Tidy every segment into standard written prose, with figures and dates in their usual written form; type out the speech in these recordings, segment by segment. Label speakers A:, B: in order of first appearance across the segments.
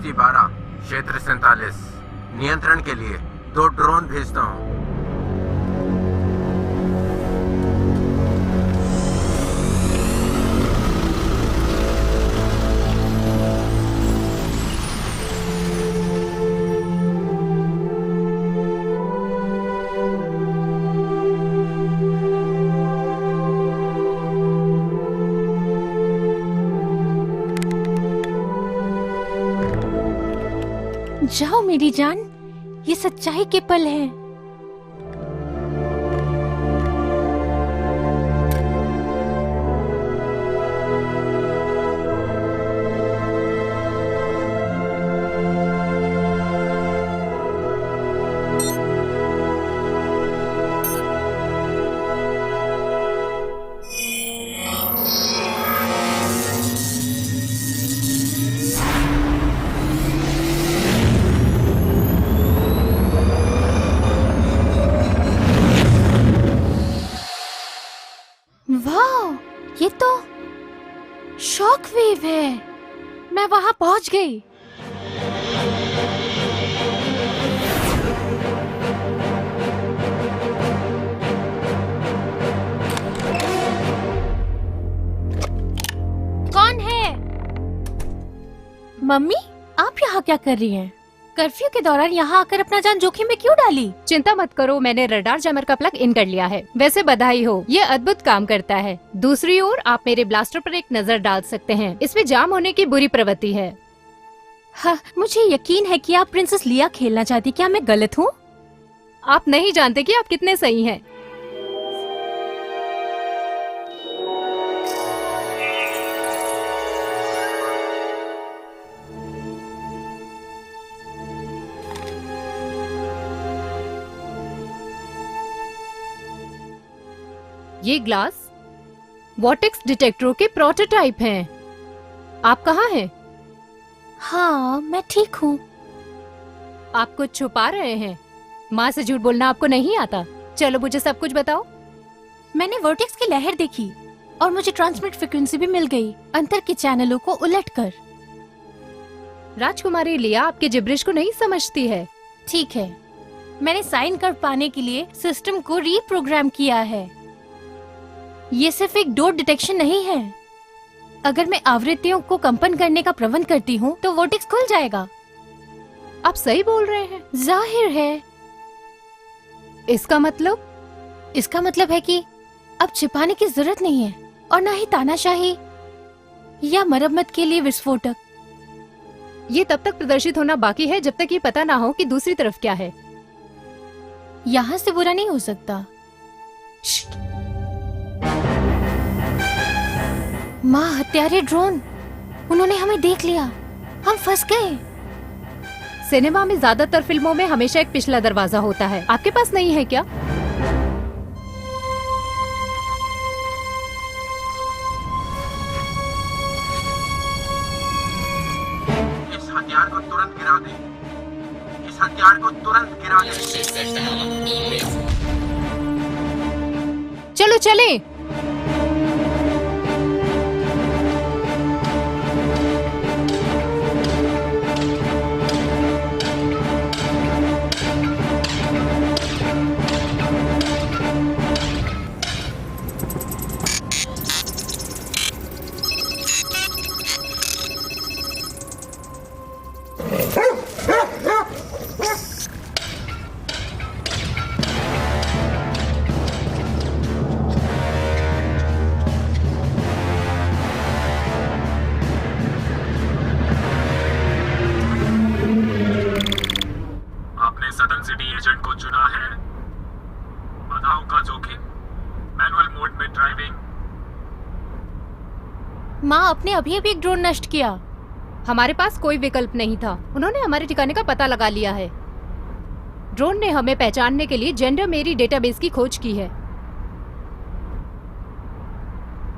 A: ST-12 क्षेत्र 47 नियंत्रण के लिए 2 ड्रोन भेजता हूँ।
B: जाओ मेरी जान, ये सच्चाई के पल हैं। वाह, ये तो शॉक वेव है। मैं वहां पहुंच गई। कौन है? मम्मी, आप यहाँ क्या कर रही हैं? कर्फ्यू के दौरान यहाँ आकर अपना जान जोखिम में क्यों डाली?
C: चिंता मत करो, मैंने रडार जैमर का प्लग इन कर लिया है। वैसे बधाई हो, ये अद्भुत काम करता है। दूसरी ओर आप मेरे ब्लास्टर पर एक नजर डाल सकते हैं। इसमें जाम होने की बुरी प्रवृत्ति है।
B: हाँ, मुझे यकीन है कि आप प्रिंसेस लिया खेलना चाहती। क्या मैं गलत हूँ?
C: आप नहीं जानते कि आप कितने सही हैं। ये ग्लास वॉटेक्स डिटेक्टरों के प्रोटोटाइप हैं। आप कहाँ हैं?
B: हाँ, मैं ठीक हूँ।
C: आप कुछ छुपा रहे हैं। माँ से झूठ बोलना आपको नहीं आता। चलो मुझे सब कुछ बताओ।
B: मैंने वोर्टेक्स की लहर देखी और मुझे ट्रांसमिट फ्रीक्वेंसी भी मिल गई, अंतर के चैनलों को उलटकर।
C: राजकुमारी लिया आपके जिब्रिश को नहीं समझती है।
B: ठीक है, मैंने साइन कर पाने के लिए सिस्टम को रीप्रोग्राम किया है। ये सिर्फ एक डोर डिटेक्शन नहीं है। अगर मैं आवृत्तियों को कंपन करने का प्रबंध करती हूँ तो वोर्टेक्स खुल जाएगा।
C: आप सही बोल रहे हैं।
B: जाहिर है।
C: इसका
B: मतलब है कि अब छिपाने की जरूरत नहीं है, और ना ही तानाशाही या मरम्मत के लिए विस्फोटक।
C: ये तब तक प्रदर्शित होना बाकी है जब तक ये पता ना हो कि दूसरी तरफ क्या है।
B: यहाँ से बुरा नहीं हो सकता। माँ, हत्यारे ड्रोन, उन्होंने हमें देख लिया। हम फंस गए।
C: सिनेमा में ज्यादातर फिल्मों में हमेशा एक पिछला दरवाजा होता है। आपके पास नहीं है क्या?
A: इस हथियार को तुरंत गिरा दे। इस हथियार को तुरंत गिरा दे।
C: चलो चलें।
B: माँ, आपने अभी अभी एक ड्रोन नष्ट किया।
C: हमारे पास कोई विकल्प नहीं था। उन्होंने हमारे ठिकाने का पता लगा लिया है। ड्रोन ने हमें पहचानने के लिए जेंडर मेरी डेटाबेस की खोज की है।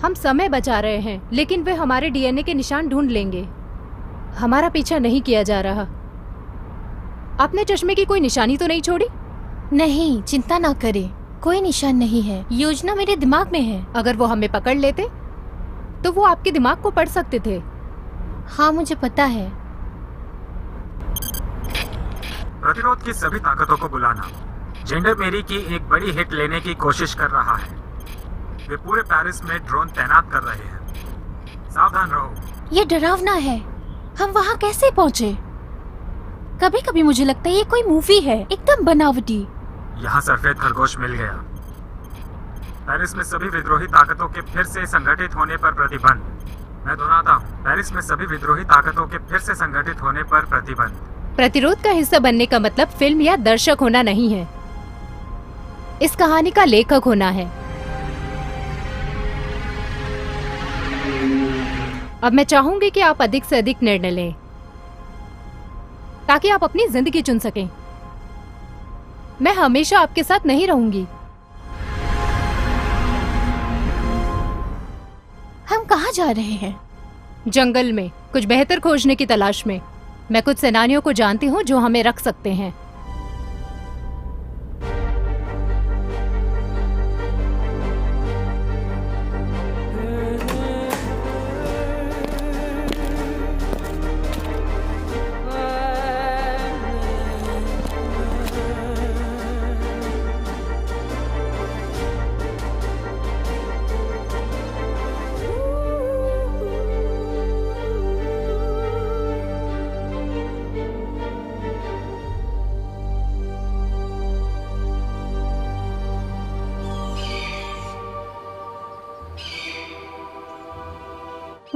C: हम समय बचा रहे हैं, लेकिन वे हमारे डीएनए के निशान ढूंढ लेंगे। हमारा पीछा नहीं किया जा रहा। आपने चश्मे की कोई निशानी तो नहीं छोड़ी?
B: नहीं, चिंता ना करें, कोई निशान नहीं है। योजना मेरे दिमाग में है।
C: अगर वो हमें पकड़ लेते तो वो आपके दिमाग को पढ़ सकते थे।
B: हाँ, मुझे पता है।
D: प्रतिरोध की सभी ताकतों को बुलाना। जेंडर मेरी की एक बड़ी हिट लेने की कोशिश कर रहा है। वे पूरे पेरिस में ड्रोन तैनात कर रहे हैं। सावधान रहो।
B: ये डरावना है। हम वहाँ कैसे पहुँचे? कभी कभी मुझे लगता है ये कोई मूवी है, एकदम बनावटी।
D: यहाँ सफेद खरगोश मिल गया। पेरिस में सभी विद्रोही ताकतों के फिर से संगठित होने पर प्रतिबंध। मैं दोहराता हूँ, पेरिस में सभी विद्रोही ताकतों के फिर से संगठित होने पर प्रतिबंध।
C: प्रतिरोध का हिस्सा बनने का मतलब फिल्म या दर्शक होना नहीं है, इस कहानी का लेखक होना है। अब मैं चाहूंगी कि आप अधिक से अधिक निर्णय लें ताकि आप अपनी जिंदगी चुन सकें। मैं हमेशा आपके साथ नहीं रहूंगी।
B: हम कहाँ जा रहे हैं?
C: जंगल में कुछ बेहतर खोजने की तलाश में। मैं कुछ सेनानियों को जानती हूँ जो हमें रख सकते हैं।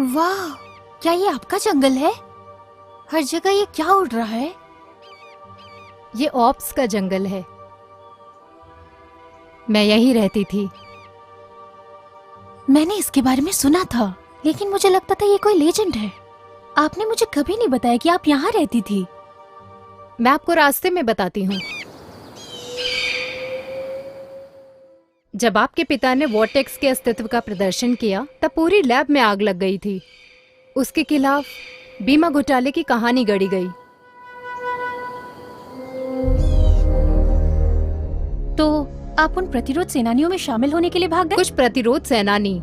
B: वाह, क्या ये आपका जंगल है? हर जगह ये क्या उड़ रहा है?
C: ये ऑप्स का जंगल है। मैं यहीं रहती थी।
B: मैंने इसके बारे में सुना था, लेकिन मुझे लगता था ये कोई लेजेंड है। आपने मुझे कभी नहीं बताया कि आप यहाँ रहती थी।
C: मैं आपको रास्ते में बताती हूँ। जब आपके पिता ने वॉर्टेक्स के अस्तित्व का प्रदर्शन किया तब पूरी लैब में आग लग गई थी। उसके खिलाफ बीमा घोटाले की कहानी गढ़ी गई।
B: तो आप उन प्रतिरोध सेनानियों में शामिल होने के लिए भाग गए?
C: कुछ प्रतिरोध सेनानी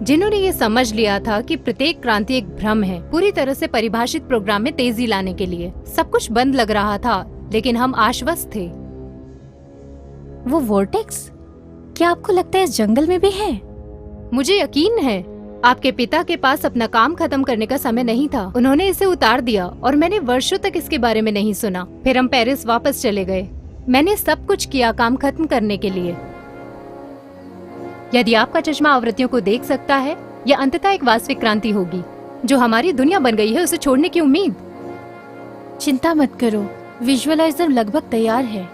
C: जिन्होंने ये समझ लिया था कि प्रत्येक क्रांति एक भ्रम है, पूरी तरह से परिभाषित प्रोग्राम में तेजी लाने के लिए। सब कुछ बंद लग रहा था, लेकिन हम आश्वस्त थे।
B: वो वोर्टेक्स, क्या आपको लगता है इस जंगल में भी है?
C: मुझे यकीन है। आपके पिता के पास अपना काम खत्म करने का समय नहीं था। उन्होंने इसे उतार दिया और मैंने वर्षों तक इसके बारे में नहीं सुना। फिर हम पेरिस वापस चले गए। मैंने सब कुछ किया काम खत्म करने के लिए। यदि आपका चश्मा आवृत्तियों को देख सकता है, यह अंततः एक वास्तविक क्रांति होगी। जो हमारी दुनिया बन गई है उसे छोड़ने की उम्मीद।
B: चिंता मत करो, विजुअलाइजर लगभग तैयार है।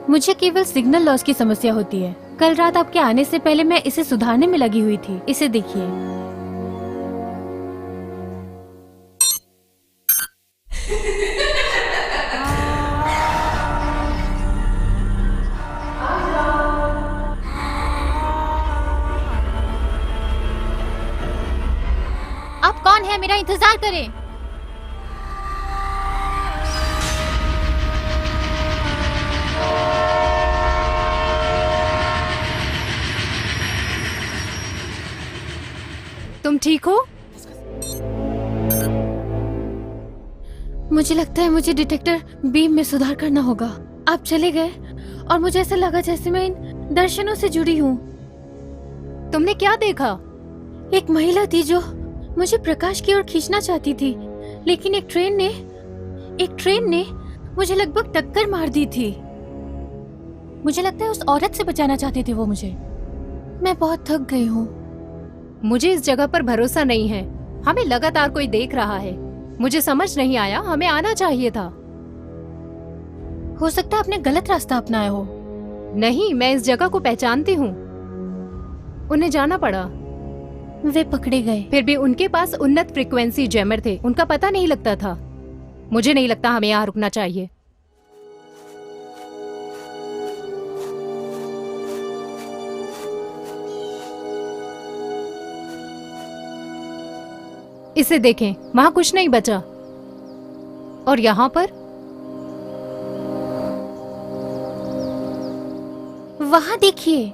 B: मुझे केवल सिग्नल लॉस की समस्या होती है। कल रात आपके आने से पहले मैं इसे सुधारने में लगी हुई थी। इसे देखिए। आप कौन है? मेरा इंतजार करें।
C: तुम ठीक हो?
B: मुझे लगता है मुझे डिटेक्टर बीम में सुधार करना होगा। आप चले गए और मुझे ऐसा लगा जैसे मैं इन दर्शनों से जुड़ी हूँ।
C: तुमने क्या देखा?
B: एक महिला थी जो मुझे प्रकाश की ओर खींचना चाहती थी, लेकिन एक ट्रेन ने मुझे लगभग टक्कर मार दी थी। मुझे लगता है उस औरत से बचाना चाहते थे वो मुझे। मैं बहुत थक गई हूँ।
C: मुझे इस जगह पर भरोसा नहीं है। हमें लगातार कोई देख रहा है। मुझे समझ नहीं आया, हमें आना चाहिए था।
B: हो सकता है आपने गलत रास्ता अपनाया हो।
C: नहीं, मैं इस जगह को पहचानती हूँ। उन्हें जाना पड़ा।
B: वे पकड़े गए।
C: फिर भी उनके पास उन्नत फ्रीक्वेंसी जैमर थे। उनका पता नहीं लगता था। मुझे नहीं लगता हमें यहाँ रुकना चाहिए। इसे देखें, वहां कुछ नहीं बचा। और यहाँ पर
B: वहां देखिए।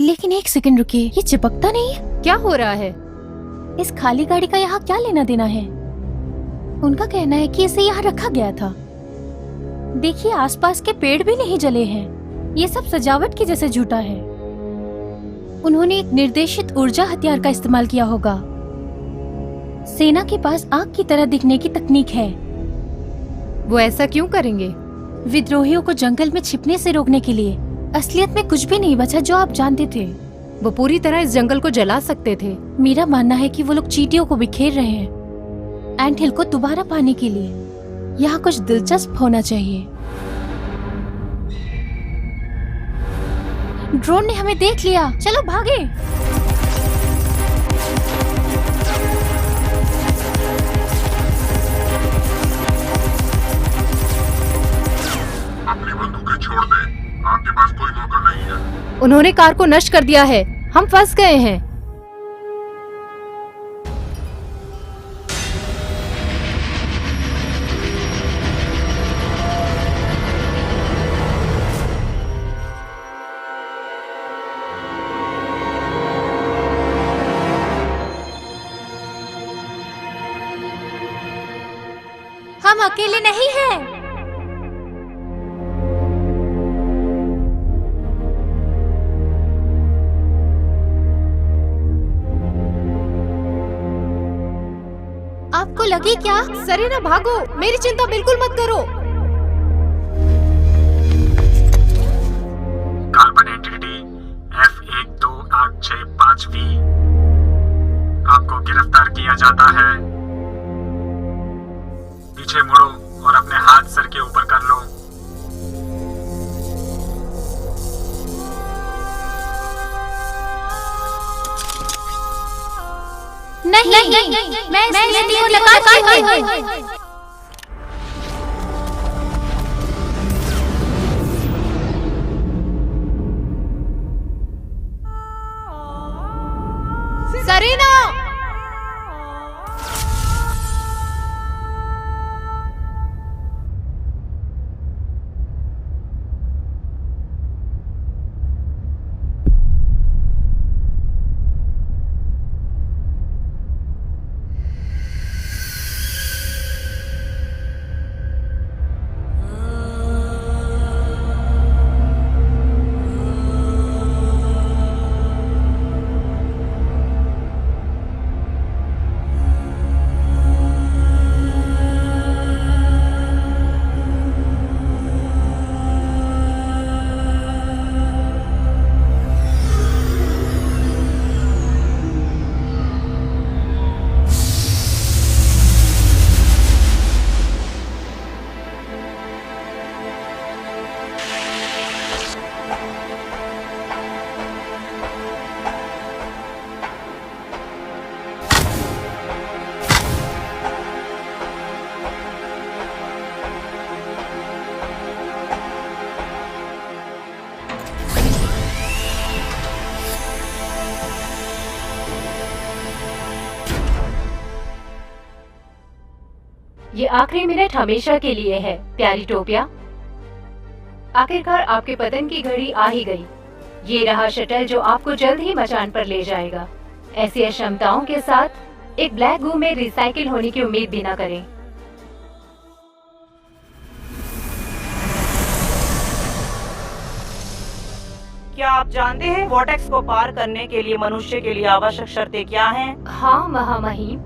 B: लेकिन एक सेकंड रुकिए, ये चिपकता नहीं है।
C: क्या हो रहा है?
B: इस खाली गाड़ी का यहाँ क्या लेना देना है? उनका कहना है कि इसे यहाँ रखा गया था। देखिए, आसपास के पेड़ भी नहीं जले हैं। ये सब सजावट की जैसे झूठा है। उन्होंने एक निर्देशित ऊर्जा हथियार का इस्तेमाल किया होगा। सेना के पास आग की तरह दिखने की तकनीक है।
C: वो ऐसा क्यों करेंगे?
B: विद्रोहियों को जंगल में छिपने से रोकने के लिए। असलियत में कुछ भी नहीं बचा जो आप जानते थे।
C: वो पूरी तरह इस जंगल को जला सकते थे।
B: मेरा मानना है कि वो लोग चींटियों को बिखेर रहे हैं एंट हिल को दोबारा पाने के लिए। यहाँ कुछ दिलचस्प होना चाहिए। ड्रोन ने हमें देख लिया, चलो भागे।
A: अपनी बंदूकें छोड़ दे, आपके पास कोई मौका नहीं है।
C: उन्होंने कार को नष्ट कर दिया है, हम फंस गए हैं।
B: हम अकेले नहीं हैं। आपको लगे क्या?
C: सरीना भागो, मेरी चिंता बिल्कुल मत करो।
D: कार्बन एंटिटी F12865V, आपको गिरफ्तार किया जाता है। पीछे मुड़ो और अपने हाथ सर के ऊपर कर लो।
B: नहीं, मैं इस नीति को नकारती हूँ।
C: सरीना! ये आखिरी मिनट हमेशा के लिए है, प्यारी टोपिया। आखिरकार आपके पतन की घड़ी आ ही गई। ये रहा शटल जो आपको जल्द ही मचान पर ले जाएगा। ऐसी अक्षमताओं के साथ एक ब्लैक गू में रिसाइकिल होने की उम्मीद भी न करें।
E: क्या आप जानते हैं वॉर्टेक्स को पार करने के लिए मनुष्य के लिए आवश्यक शर्तें क्या हैं?
C: हाँ महामहिम।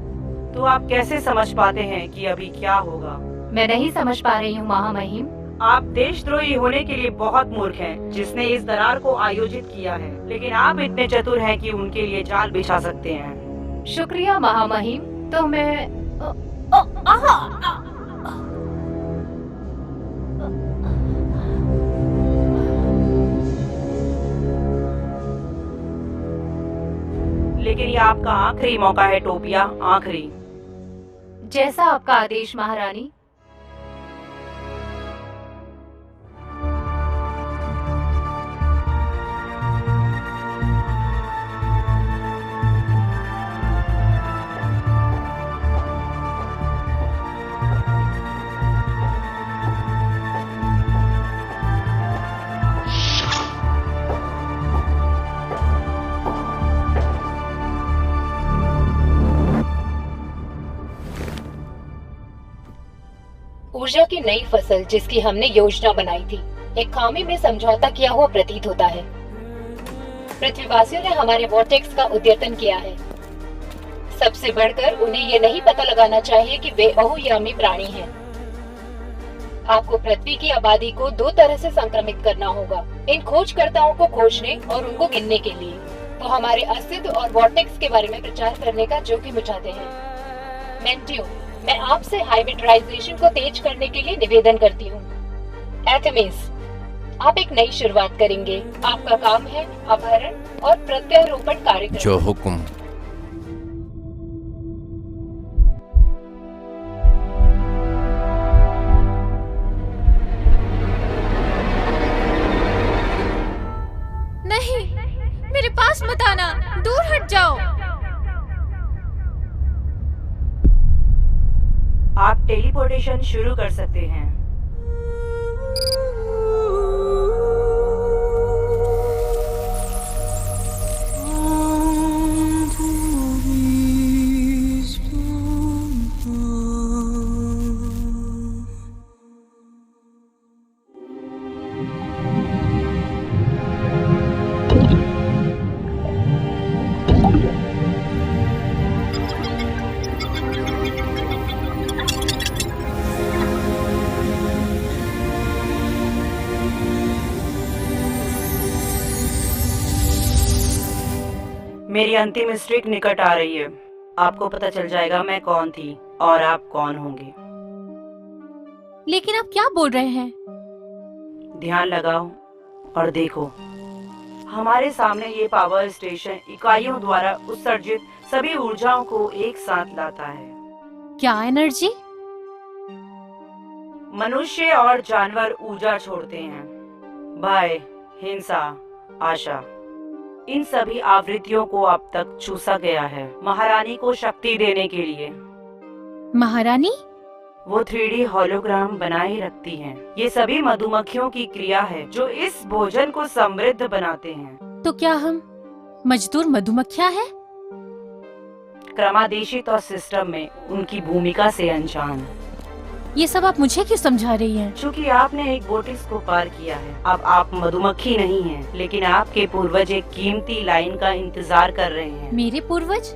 E: तो आप कैसे समझ पाते हैं कि अभी क्या होगा?
C: मैं नहीं समझ पा रही हूँ महामहिम।
E: आप देशद्रोही होने के लिए बहुत मूर्ख हैं, जिसने इस दरार को आयोजित किया है। लेकिन आप इतने चतुर हैं कि उनके लिए जाल बिछा सकते हैं।
C: शुक्रिया महामहिम। तो मैं
E: लेकिन ये आपका आखिरी मौका है टोपिया, आखिरी।
C: जैसा आपका आदेश महारानी। ऊर्जा की नई फसल जिसकी हमने योजना बनाई थी, एक खामी में समझौता किया हुआ प्रतीत होता है। पृथ्वीवासियों ने हमारे वॉर्टेक्स का उद्यतन किया है। सबसे बढ़कर उन्हें ये नहीं पता लगाना चाहिए कि वे बहुयामी प्राणी हैं। आपको पृथ्वी की आबादी को 2 तरह से संक्रमित करना होगा, इन खोजकर्ताओं को खोजने और उनको गिनने के लिए। तो हमारे अस्तित्व और वॉर्टेक्स के बारे में प्रचार करने का जोखिम उठाते हैं। मेंटियो, मैं आपसे हाइब्रिडाइजेशन को तेज करने के लिए निवेदन करती हूँ। एथेमिस, आप एक नई शुरुआत करेंगे। आपका काम है अपहरण और प्रत्यारोपण कार्य करना।
F: जो हुक्म।
B: नहीं, मेरे पास मत आना, दूर हट जाओ।
E: आप टेलीपोर्टेशन शुरू कर सकते हैं। मेरी अंतिम स्ट्रिक निकट आ रही है। आपको पता चल जाएगा मैं कौन थी और आप कौन होंगे।
B: लेकिन आप क्या बोल रहे हैं?
E: ध्यान लगाओ और देखो। हमारे सामने ये पावर स्टेशन इकाइयों द्वारा उत्सर्जित सभी ऊर्जाओं को एक साथ लाता है।
B: क्या एनर्जी?
E: मनुष्य और जानवर ऊर्जा छोड़ते हैं। भय, हिंसा, आशा, इन सभी आवृत्तियों को अब तक चूसा गया है महारानी को शक्ति देने के लिए।
B: महारानी?
E: वो 3D होलोग्राम बनाए रखती हैं। ये सभी मधुमक्खियों की क्रिया है जो इस भोजन को समृद्ध बनाते हैं।
B: तो क्या हम मजदूर मधुमक्खियां हैं?
E: क्रमादेशित और सिस्टम में उनकी भूमिका से अनजान।
B: ये सब आप मुझे क्यों समझा रही हैं?
E: चूँकि आपने एक बोटिस को पार किया है, अब आप मधुमक्खी नहीं हैं, लेकिन आपके पूर्वज एक कीमती लाइन का इंतजार कर रहे हैं।
B: मेरे पूर्वज?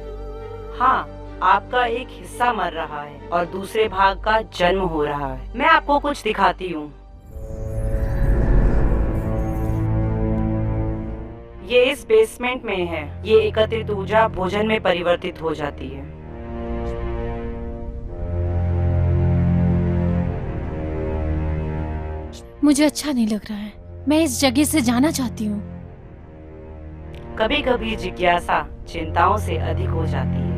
E: हाँ, आपका एक हिस्सा मर रहा है और दूसरे भाग का जन्म हो रहा है। मैं आपको कुछ दिखाती हूँ। ये इस बेसमेंट में है। ये एकत्रित ऊर्जा भोजन में परिवर्तित हो जाती है।
B: मुझे अच्छा नहीं लग रहा है। मैं इस जगह से जाना चाहती हूँ।
E: कभी कभी जिज्ञासा चिंताओं से अधिक हो जाती है।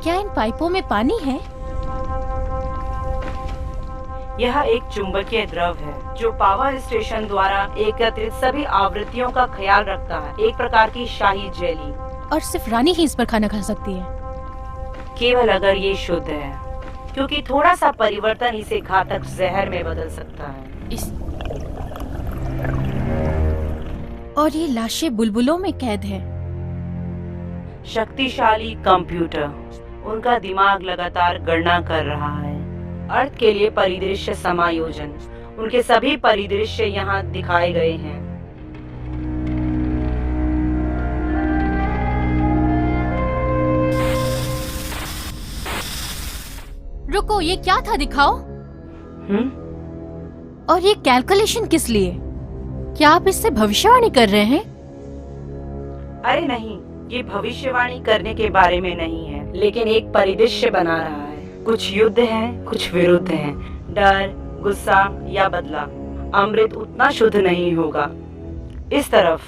B: क्या इन पाइपों में पानी है?
E: यह एक चुंबकीय द्रव है जो पावर स्टेशन द्वारा एकत्रित सभी आवृत्तियों का ख्याल रखता है। एक प्रकार की शाही जेली।
B: और सिर्फ रानी ही इस पर खाना खा सकती है?
E: केवल अगर ये शुद्ध है, क्योंकि थोड़ा सा परिवर्तन इसे घातक जहर में बदल सकता है।
B: और ये लाशें बुलबुलों में कैद है।
E: शक्तिशाली कंप्यूटर, उनका दिमाग लगातार गणना कर रहा है। अर्थ के लिए परिदृश्य समायोजन, उनके सभी परिदृश्य यहाँ दिखाए गए हैं।
B: रुको, ये क्या था? दिखाओ। और ये कैलकुलेशन किस लिए? क्या आप इससे भविष्यवाणी कर रहे हैं?
E: अरे नहीं, ये भविष्यवाणी करने के बारे में नहीं है, लेकिन एक परिदृश्य बना रहा है। कुछ युद्ध हैं, कुछ विरुद्ध हैं, डर, गुस्सा या बदला। अमृत उतना शुद्ध नहीं होगा। इस तरफ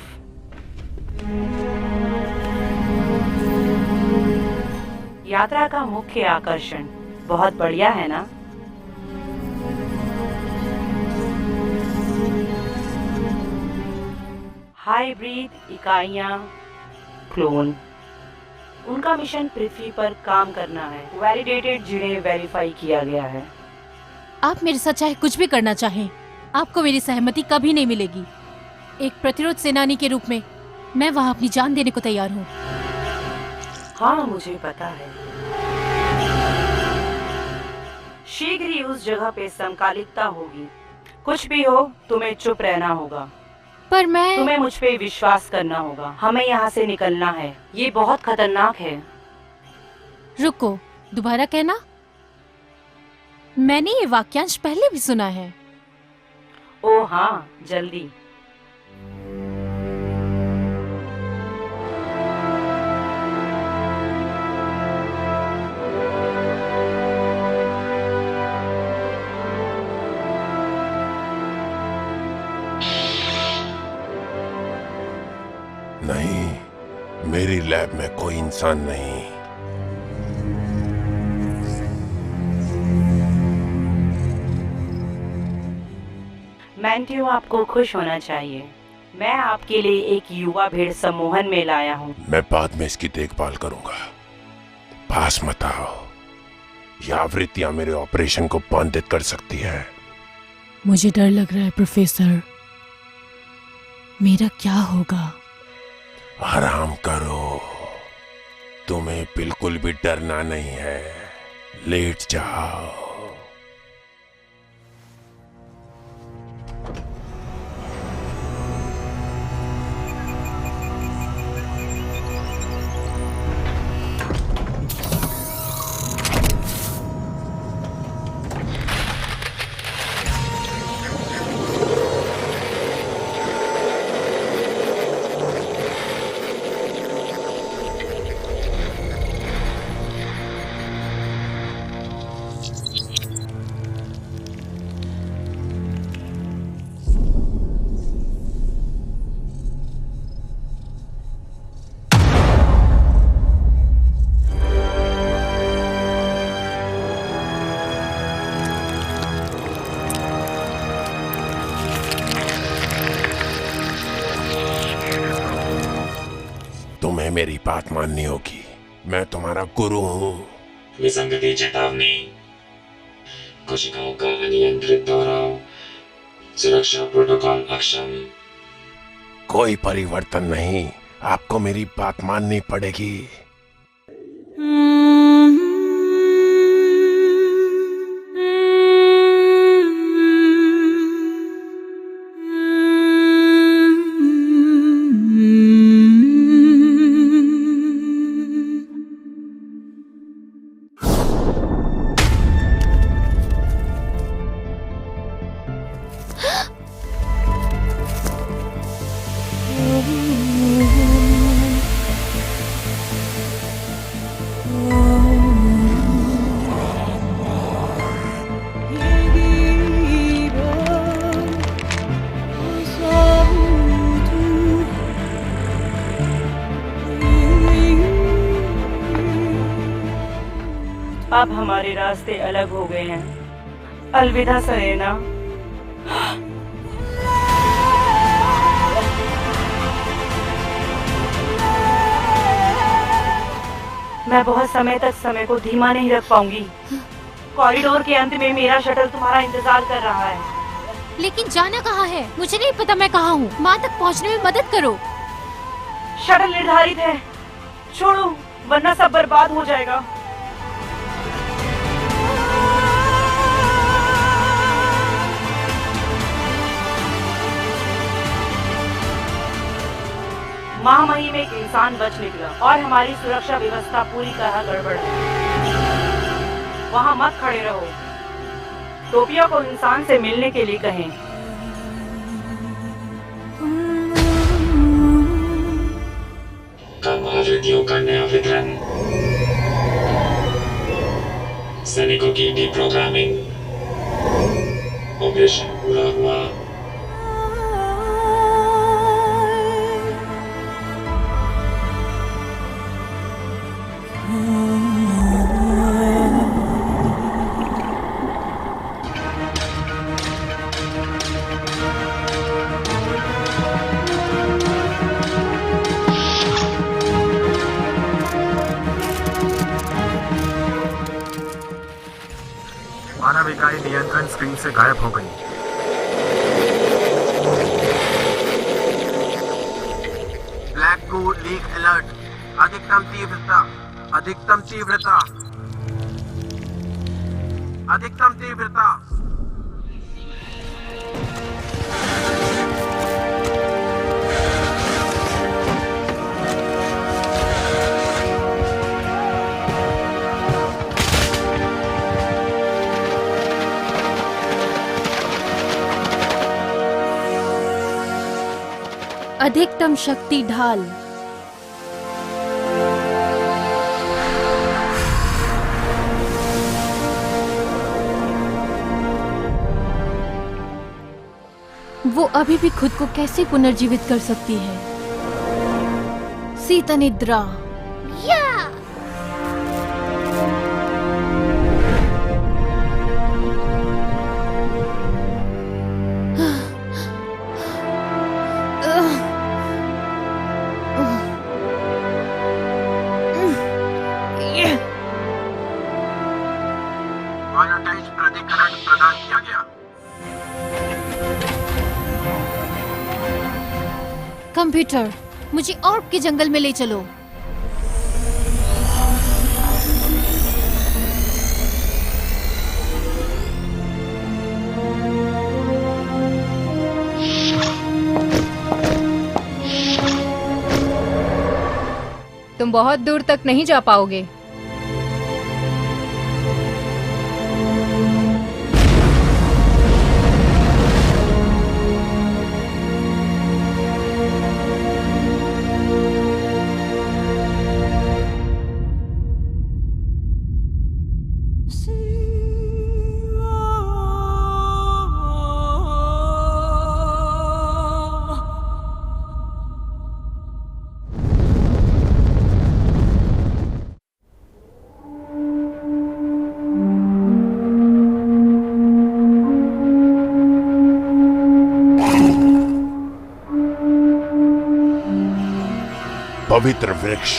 E: यात्रा का मुख्य आकर्षण। बहुत बढ़िया है ना? हाइब्रिड इकाइयां, क्लोन। उनका मिशन पृथ्वी पर काम करना है। वैलिडेटेड, जिन्हें वेरीफाई किया गया है।
B: आप मेरे साथ चाहे कुछ भी करना चाहें, आपको मेरी सहमति कभी नहीं मिलेगी। एक प्रतिरोध सेनानी के रूप में मैं वहाँ अपनी जान देने को तैयार हूँ।
E: हाँ, मुझे पता है। उस जगह पे समकालिकता होगी। कुछ भी हो, तुम्हें चुप रहना होगा।
B: पर मैं
E: तुम्हें मुझ पे विश्वास करना होगा। हमें यहाँ से निकलना है। ये बहुत खतरनाक है।
B: रुको, दोबारा कहना। मैंने ये वाक्यांश पहले भी सुना है।
E: ओ हाँ, जल्दी।
F: नहीं, मेरी लैब में कोई इंसान नहीं।
E: मैंट्यू, आपको खुश होना चाहिए। मैं आपके लिए एक युवा भेड़ सम्मोहन में लाया हूँ।
F: मैं बाद में इसकी देखभाल करूंगा। पास मत आओ। यह आवृत्तियां मेरे ऑपरेशन को बाधित कर सकती है।
B: मुझे डर लग रहा है प्रोफेसर। मेरा क्या होगा?
F: आराम करो। तुम्हें बिल्कुल भी डरना नहीं है। लेट जाओ। तुम्हें मेरी बात माननी होगी। मैं तुम्हारा गुरु हूँ।
G: विसंगति चेतावनी, कोशिकाओं का अनियंत्रित दोहराव, सुरक्षा प्रोटोकॉल अक्षम।
F: कोई परिवर्तन नहीं। आपको मेरी बात माननी पड़ेगी।
E: अब हमारे रास्ते अलग हो गए हैं। अलविदा सरेना। मैं बहुत समय तक समय को धीमा नहीं रख पाऊंगी। कॉरिडोर के अंत में मेरा शटल तुम्हारा इंतजार कर रहा है।
B: लेकिन जाना कहाँ है? मुझे नहीं पता मैं कहाँ हूँ। माँ तक पहुँचने में मदद करो।
E: शटल निर्धारित है। छोड़ो, वरना सब बर्बाद हो जाएगा। महामहिम में एक इंसान बच निकला और हमारी सुरक्षा व्यवस्था पूरी तरह गड़बड़ है। वहाँ मत खड़े रहो। टोपिया को इंसान से मिलने के लिए कहें।
G: कम आवृत्तियों का नया वितरण, सैनिकों की डीप्रोग्रामिंग, ऑपरेशन पूरा हुआ।
D: मानव इकाई नियंत्रण स्क्रीन से गायब हो गई।
A: ब्लैक गो लीक अलर्ट। अधिकतम तीव्रता। अधिकतम तीव्रता। अधिकतम तीव्रता।
B: अधिकतम शक्ति ढाल। वो अभी भी खुद को कैसे पुनर्जीवित कर सकती है? सीता निद्रा।
A: आयोटाइज प्रतिकरण प्रदान किया गया।
B: कंप्यूटर, मुझे ऑर्क के जंगल में ले चलो।
C: तुम बहुत दूर तक नहीं जा पाओगे।
F: पवित्र वृक्ष,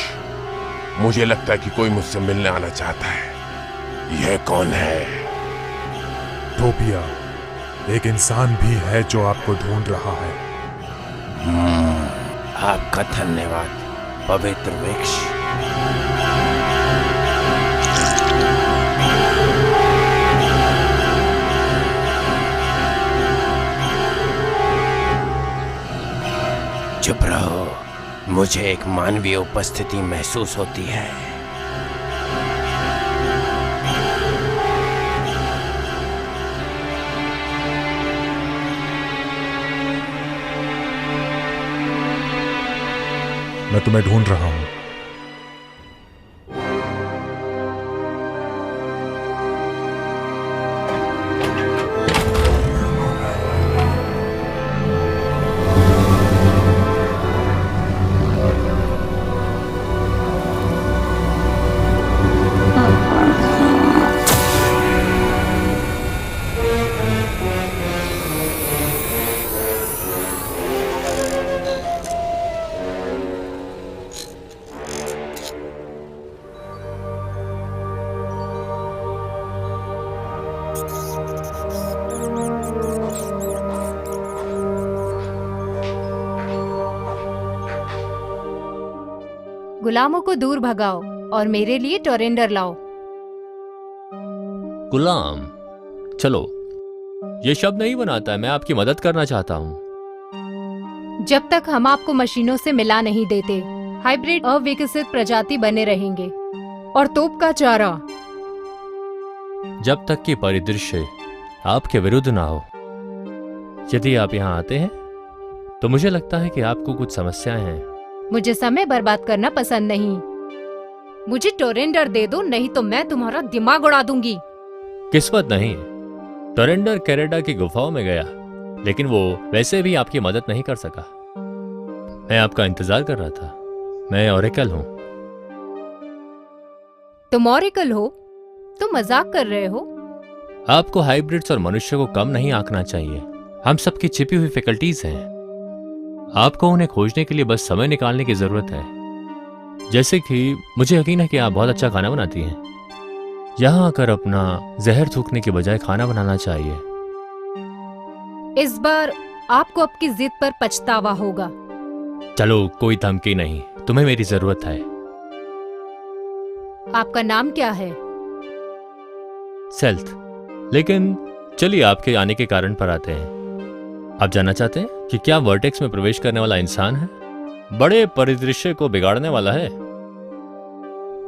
F: मुझे लगता है कि कोई मुझसे मिलने आना चाहता है। यह कौन है?
H: टोपिया, एक इंसान भी है जो आपको ढूंढ रहा है।
F: आपका धन्यवाद पवित्र वृक्ष। चुप रहो, मुझे एक मानवीय उपस्थिति महसूस होती है।
H: मैं तुम्हें ढूंढ रहा हूं।
C: गुलामों को दूर भगाओ और मेरे लिए टोरेंडर लाओ।
I: गुलाम, चलो, ये शब्द नहीं बनाता है। मैं आपकी मदद करना चाहता हूँ।
C: जब तक हम आपको मशीनों से मिला नहीं देते, हाइब्रिड अविकसित प्रजाति बने रहेंगे और तोप का चारा।
I: जब तक कि परिदृश्य आपके विरुद्ध ना हो। यदि आप यहाँ आते हैं तो मुझे लगता है कि आपको कुछ समस्याएं हैं।
C: मुझे समय बर्बाद करना पसंद नहीं। मुझे टोरेंडर दे दो, नहीं तो मैं तुम्हारा दिमाग उड़ा दूंगी।
I: किस्मत नहीं, टोरेंडर कैनेडा की गुफाओं में गया, लेकिन वो वैसे भी आपकी मदद नहीं कर सका। मैं आपका इंतजार कर रहा था। मैं ओरेकल हूँ।
C: तुम ओरेकल हो? तुम मजाक कर रहे हो?
I: आपको हाइब्रिड्स और मनुष्य को कम नहीं आंकना चाहिए। हम सबकी छिपी हुई फैकल्टीज हैं। आपको उन्हें खोजने के लिए बस समय निकालने की जरूरत है। जैसे कि मुझे यकीन है कि आप बहुत अच्छा खाना बनाती हैं। यहाँ आकर अपना जहर थूकने के बजाय खाना बनाना चाहिए।
C: इस बार आपको आपकी जिद पर पछतावा होगा।
I: चलो, कोई धमकी नहीं, तुम्हें मेरी जरूरत है।
C: आपका नाम क्या है?
I: सेल्थ। लेकिन चलिए आपके आने के कारण पर आते हैं। आप जानना चाहते हैं कि क्या वर्टेक्स में प्रवेश करने वाला इंसान है बड़े परिदृश्य को बिगाड़ने वाला है?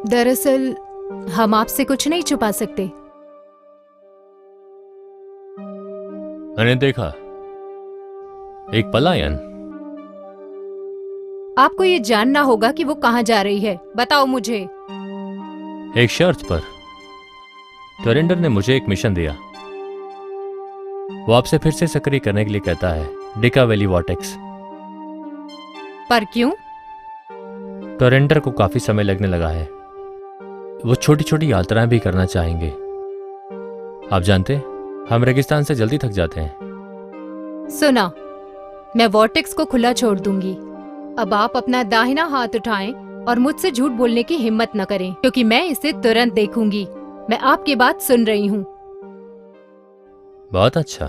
C: दरअसल हम आपसे कुछ नहीं छुपा सकते।
I: मैंने देखा एक पलायन।
C: आपको ये जानना होगा कि वो कहाँ जा रही है। बताओ मुझे।
I: एक शर्त पर टोरेंडर ने मुझे एक मिशन दिया। वो आपसे फिर से सक्रिय करने के लिए कहता है डिका वैली वॉर्टेक्स।
C: पर क्यों?
I: टोरेंडर को काफी समय लगने लगा है। वो छोटी छोटी यात्राएं भी करना चाहेंगे। आप जानते हम रेगिस्तान से जल्दी थक जाते हैं।
C: सुना, मैं वॉर्टेक्स को खुला छोड़ दूंगी। अब आप अपना दाहिना हाथ उठाएं और मुझसे झूठ बोलने की हिम्मत न करें, क्योंकि मैं इसे तुरंत देखूंगी। मैं आपकी बात सुन रही हूँ।
I: बहुत अच्छा।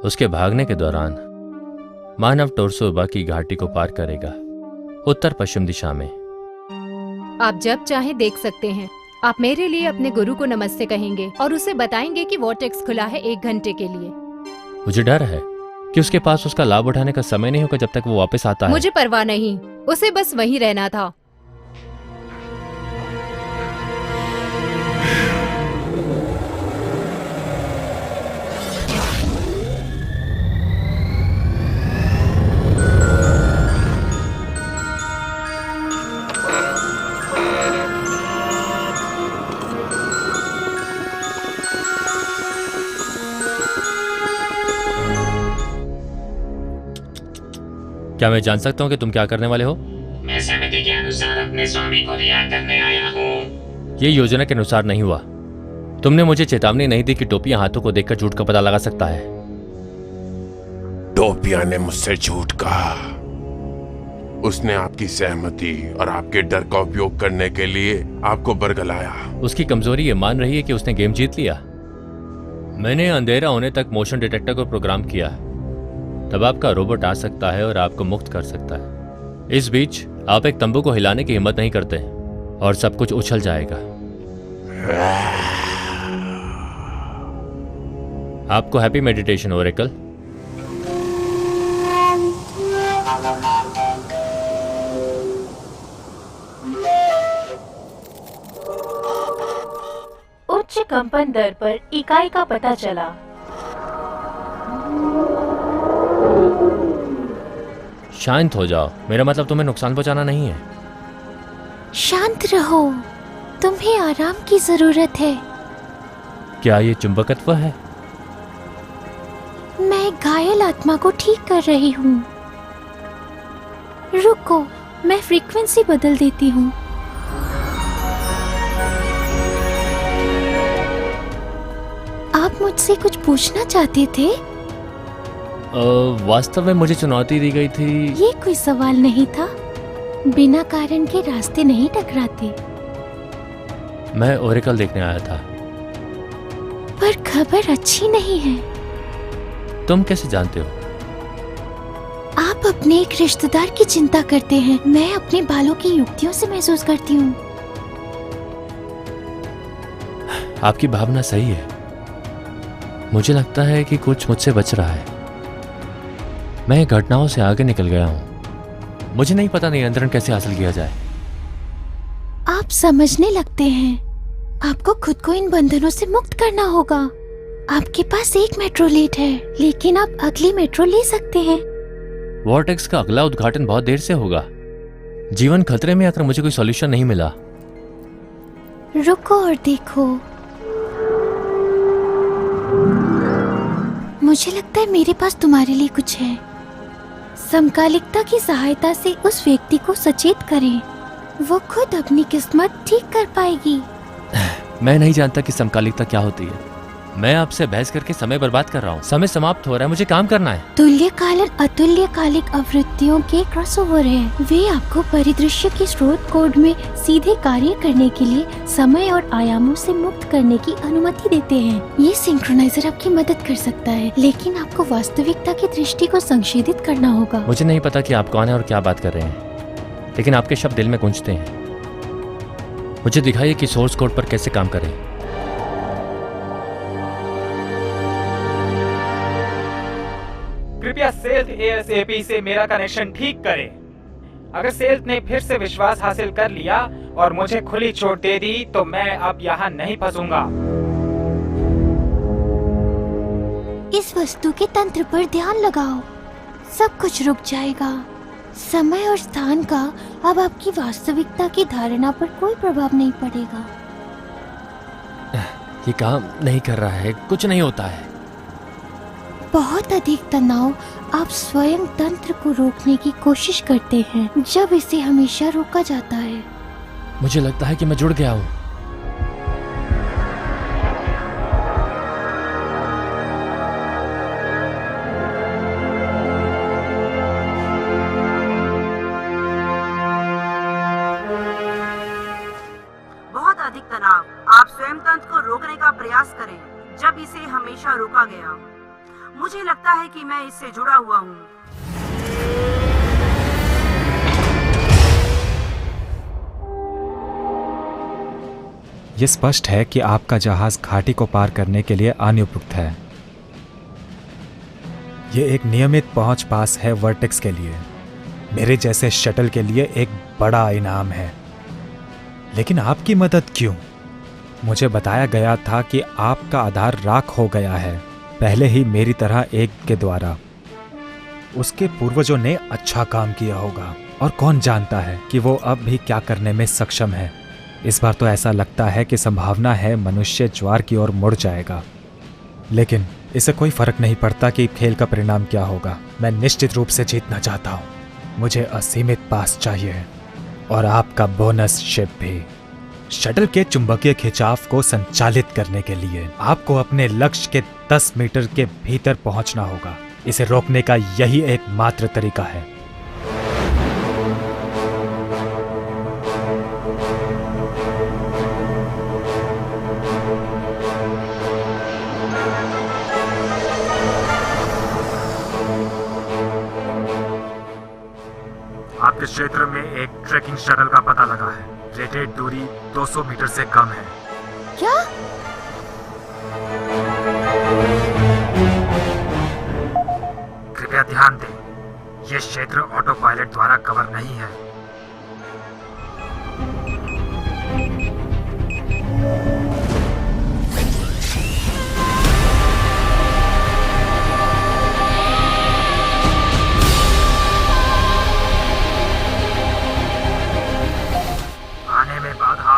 I: उसके भागने के दौरान मानव टोरसोबा की घाटी को पार करेगा, उत्तर पश्चिम दिशा में।
C: आप जब चाहे देख सकते हैं। आप मेरे लिए अपने गुरु को नमस्ते कहेंगे और उसे बताएंगे कि वॉर्टेक्स खुला है 1 घंटे के लिए।
I: मुझे डर है कि उसके पास उसका लाभ उठाने का समय नहीं होगा जब तक वो वापस आता है।
C: मुझे परवाह नहीं, उसे बस वहीं रहना था।
I: क्या मैं जान सकता हूँ कि तुम क्या करने वाले हो?
G: मैं सहमति के अनुसार अपने स्वामी को रिहा करने आया हूँ।
I: ये योजना के अनुसार नहीं हुआ। तुमने मुझे चेतावनी नहीं दी कि टोपिया हाथों को देखकर झूठ का पता लगा सकता है।
F: टोपिया ने मुझसे झूठ कहा। उसने आपकी सहमति और आपके डर का उपयोग करने के लिए आपको बरगलाया।
I: उसकी कमजोरी ये मान रही है कि उसने गेम जीत लिया। मैंने अंधेरा होने तक मोशन डिटेक्टर को प्रोग्राम किया। तब आपका रोबोट आ सकता है और आपको मुक्त कर सकता है। इस बीच आप एक तंबू को हिलाने की हिम्मत नहीं करते और सब कुछ उछल जाएगा। आपको हैप्पी मेडिटेशन ओरेकल।
B: उच्च कंपन दर पर इकाई का पता चला।
I: शांत हो जाओ, मेरा मतलब तुम्हें नुकसान पहुंचाना नहीं है।
B: शांत रहो, तुम्हें आराम की जरूरत है।
I: क्या ये चुंबकत्व है?
B: मैं घायल आत्मा को ठीक कर रही हूँ। रुको, मैं फ्रीक्वेंसी बदल देती हूँ। आप मुझसे कुछ पूछना चाहते थे?
I: वास्तव में मुझे चुनौती दी गई थी।
B: ये कोई सवाल नहीं था। बिना कारण के रास्ते नहीं टकराते।
I: मैं ओरेकल देखने आया था।
B: पर खबर अच्छी नहीं है।
I: तुम कैसे जानते हो?
B: आप अपने एक रिश्तेदार की चिंता करते हैं। मैं अपने बालों की युक्तियों से महसूस करती हूँ।
I: आपकी भावना सही है। मुझे लगता है कि कुछ मुझसे बच रहा है। मैं घटनाओं से आगे निकल गया हूँ। मुझे नहीं पता नियंत्रण कैसे हासिल किया जाए।
B: आप समझने लगते हैं। आपको खुद को इन बंधनों से मुक्त करना होगा। आपके पास एक मेट्रो लेट है, लेकिन आप अगली मेट्रो ले सकते हैं।
I: वॉर्टेक्स का अगला उद्घाटन बहुत देर से होगा। जीवन खतरे में आकर मुझे कोई सॉल्यूशन नहीं मिला।
B: रुको और देखो। मुझे लगता है मेरे पास तुम्हारे लिए कुछ है। समकालिकता की सहायता से उस व्यक्ति को सचेत करें। वो खुद अपनी किस्मत ठीक कर पाएगी।
I: मैं नहीं जानता कि समकालिकता क्या होती है। मैं आपसे बहस करके समय बर्बाद कर रहा हूँ। समय समाप्त हो रहा है, मुझे काम करना है।
B: तुल्यकालन अतुल्यकालिक आवृत्तियों के क्रॉसओवर हैं। वे आपको परिदृश्य के स्रोत कोड में सीधे कार्य करने के लिए समय और आयामों से मुक्त करने की अनुमति देते हैं। ये सिंक्रोनाइजर आपकी मदद कर सकता है, लेकिन आपको वास्तविकता की दृष्टि को संशोधित करना होगा।
I: मुझे नहीं पता कि आप कौन है और क्या बात कर रहे हैं, लेकिन आपके शब्द दिल में गूंजते हैं। मुझे दिखाइए कि सोर्स कोड पर कैसे काम करें।
D: कृपया सेल्थ एएसएपी से मेरा कनेक्शन ठीक करें। अगर सेल्थ ने फिर से विश्वास हासिल कर लिया और मुझे खुली छूट दे दी तो मैं अब यहाँ नहीं फंसूंगा।
B: इस वस्तु के तंत्र पर ध्यान लगाओ, सब कुछ रुक जाएगा। समय और स्थान का अब आपकी वास्तविकता की धारणा पर कोई प्रभाव नहीं पड़ेगा।
I: ये काम नहीं कर रहा है, कुछ नहीं होता है।
B: बहुत अधिक तनाव आप स्वयं तंत्र को रोकने की कोशिश करते हैं जब इसे हमेशा रोका जाता है।
I: मुझे लगता है कि मैं जुड़ गया हूँ।
E: बहुत अधिक तनाव आप स्वयं तंत्र को रोकने का प्रयास करें जब इसे हमेशा रोका गया। मुझे लगता है कि मैं इससे जुड़ा हुआ हूँ।
J: ये स्पष्ट है कि आपका जहाज घाटी को पार करने के लिए अनुपयुक्त है। ये एक नियमित पहुंच पास है वर्टेक्स के लिए। मेरे जैसे शटल के लिए एक बड़ा इनाम है। लेकिन आपकी मदद क्यों? मुझे बताया गया था कि आपका आधार राख हो गया है, पहले ही मेरी तरह एक के द्वारा। उसके पूर्वजों ने अच्छा काम किया होगा और कौन जानता है कि वो अब भी क्या करने में सक्षम है। इस बार तो ऐसा लगता है कि संभावना है मनुष्य ज्वार की ओर मुड़ जाएगा। लेकिन इससे कोई फर्क नहीं पड़ता कि खेल का परिणाम क्या होगा। मैं निश्चित रूप से जीतना चाहता हूँ। मुझे असीमित पास चाहिए और आपका बोनस शिप भी। शटल के चुंबकीय खिंचाव को संचालित करने के लिए आपको अपने लक्ष्य के 10 मीटर के भीतर पहुंचना होगा। इसे रोकने का यही एकमात्र तरीका है।
D: आपके क्षेत्र में एक ट्रैकिंग शटल का पता लगा है। रेटेड दूरी 200 मीटर से कम है।
B: क्या?
D: कृपया ध्यान दें, यह क्षेत्र ऑटो पायलट द्वारा कवर नहीं है। आने में बाधा।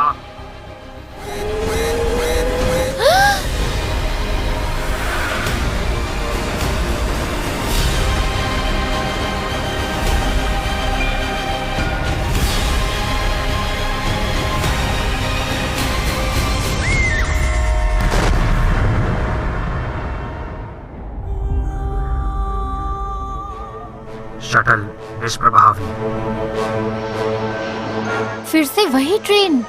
D: शटल निष्प्रभावी।
B: फिर से वही ट्रेन।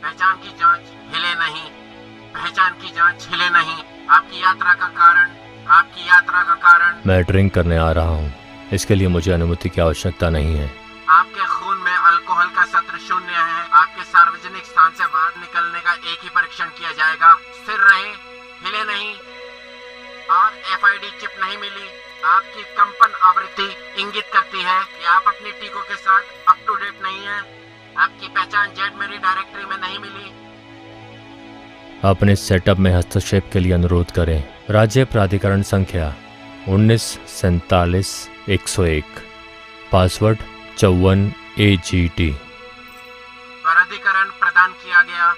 A: पहचान की जांच हिले नहीं। पहचान की जांच हिले नहीं। आपकी यात्रा का कारण। आपकी यात्रा का कारण।
I: मैं ड्रिंक करने आ रहा हूँ, इसके लिए मुझे अनुमति की आवश्यकता नहीं है।
A: आपके खून में अल्कोहल का सत्र शून्य है। आपके सार्वजनिक स्थान से बाहर निकलने का एक ही परीक्षण किया जाएगा। स्थिर रहे, हिले नहीं। RFID चिप नहीं मिली। आपकी कंपन आवृत्ति इंगित करती है कि आप अपनी टीकों के साथ अप टू डेट नहीं हैं। आपकी पहचान जेड मेरी डायरेक्टरी में नहीं मिली।
I: अपने सेटअप में हस्तक्षेप के लिए अनुरोध करें। राज्य प्राधिकरण संख्या 1947-101। Password 54 AGT।
A: प्राधिकरण प्रदान किया गया।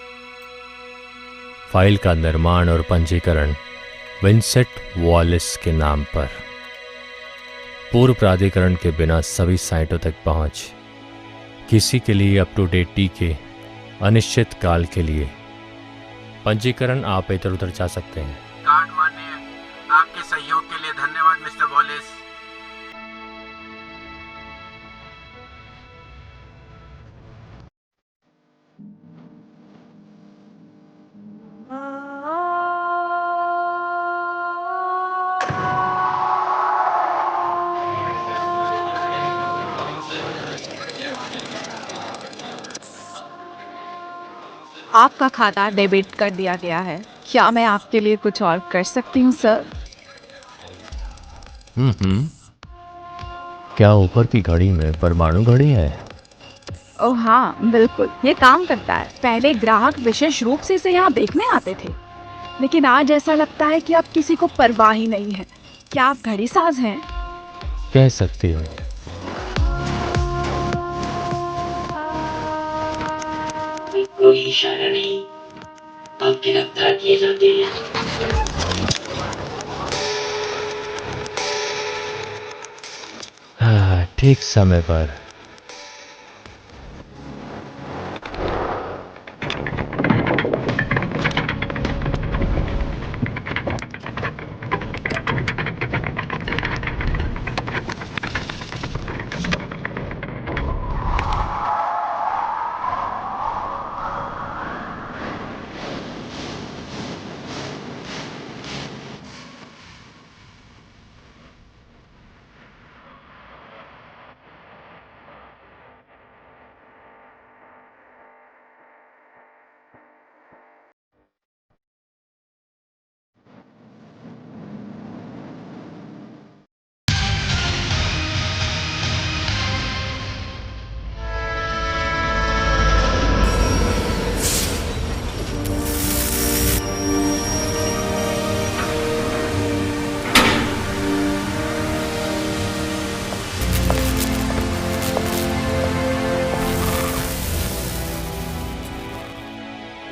I: फाइल का निर्माण और पंजीकरण विंसेंट वॉलिस के नाम पर। पूर्व प्राधिकरण के बिना सभी साइटों तक पहुंच। किसी के लिए अप टू डेट टीके अनिश्चित काल के लिए। पंजीकरण आप इधर उधर जा सकते हैं।
A: कार्ड मान्य। आपके सहयोग के लिए धन्यवाद मिस्टर वॉलिस।
K: आपका खाता डेबिट कर दिया गया है। क्या मैं आपके लिए कुछ और कर सकती हूँ सर?
I: क्या ऊपर की घड़ी में परमाणु घड़ी है?
K: ओह हाँ बिल्कुल, ये काम करता है। पहले ग्राहक विशेष रूप से इसे यहाँ देखने आते थे, लेकिन आज ऐसा लगता है कि आप किसी को परवाह ही नहीं है। क्या आप घड़ी साज हैं?
I: कह सकती हो।
G: कोई इशारा नहीं, अब गिरफ्तार किए जाते हैं।
I: ठीक समय पर।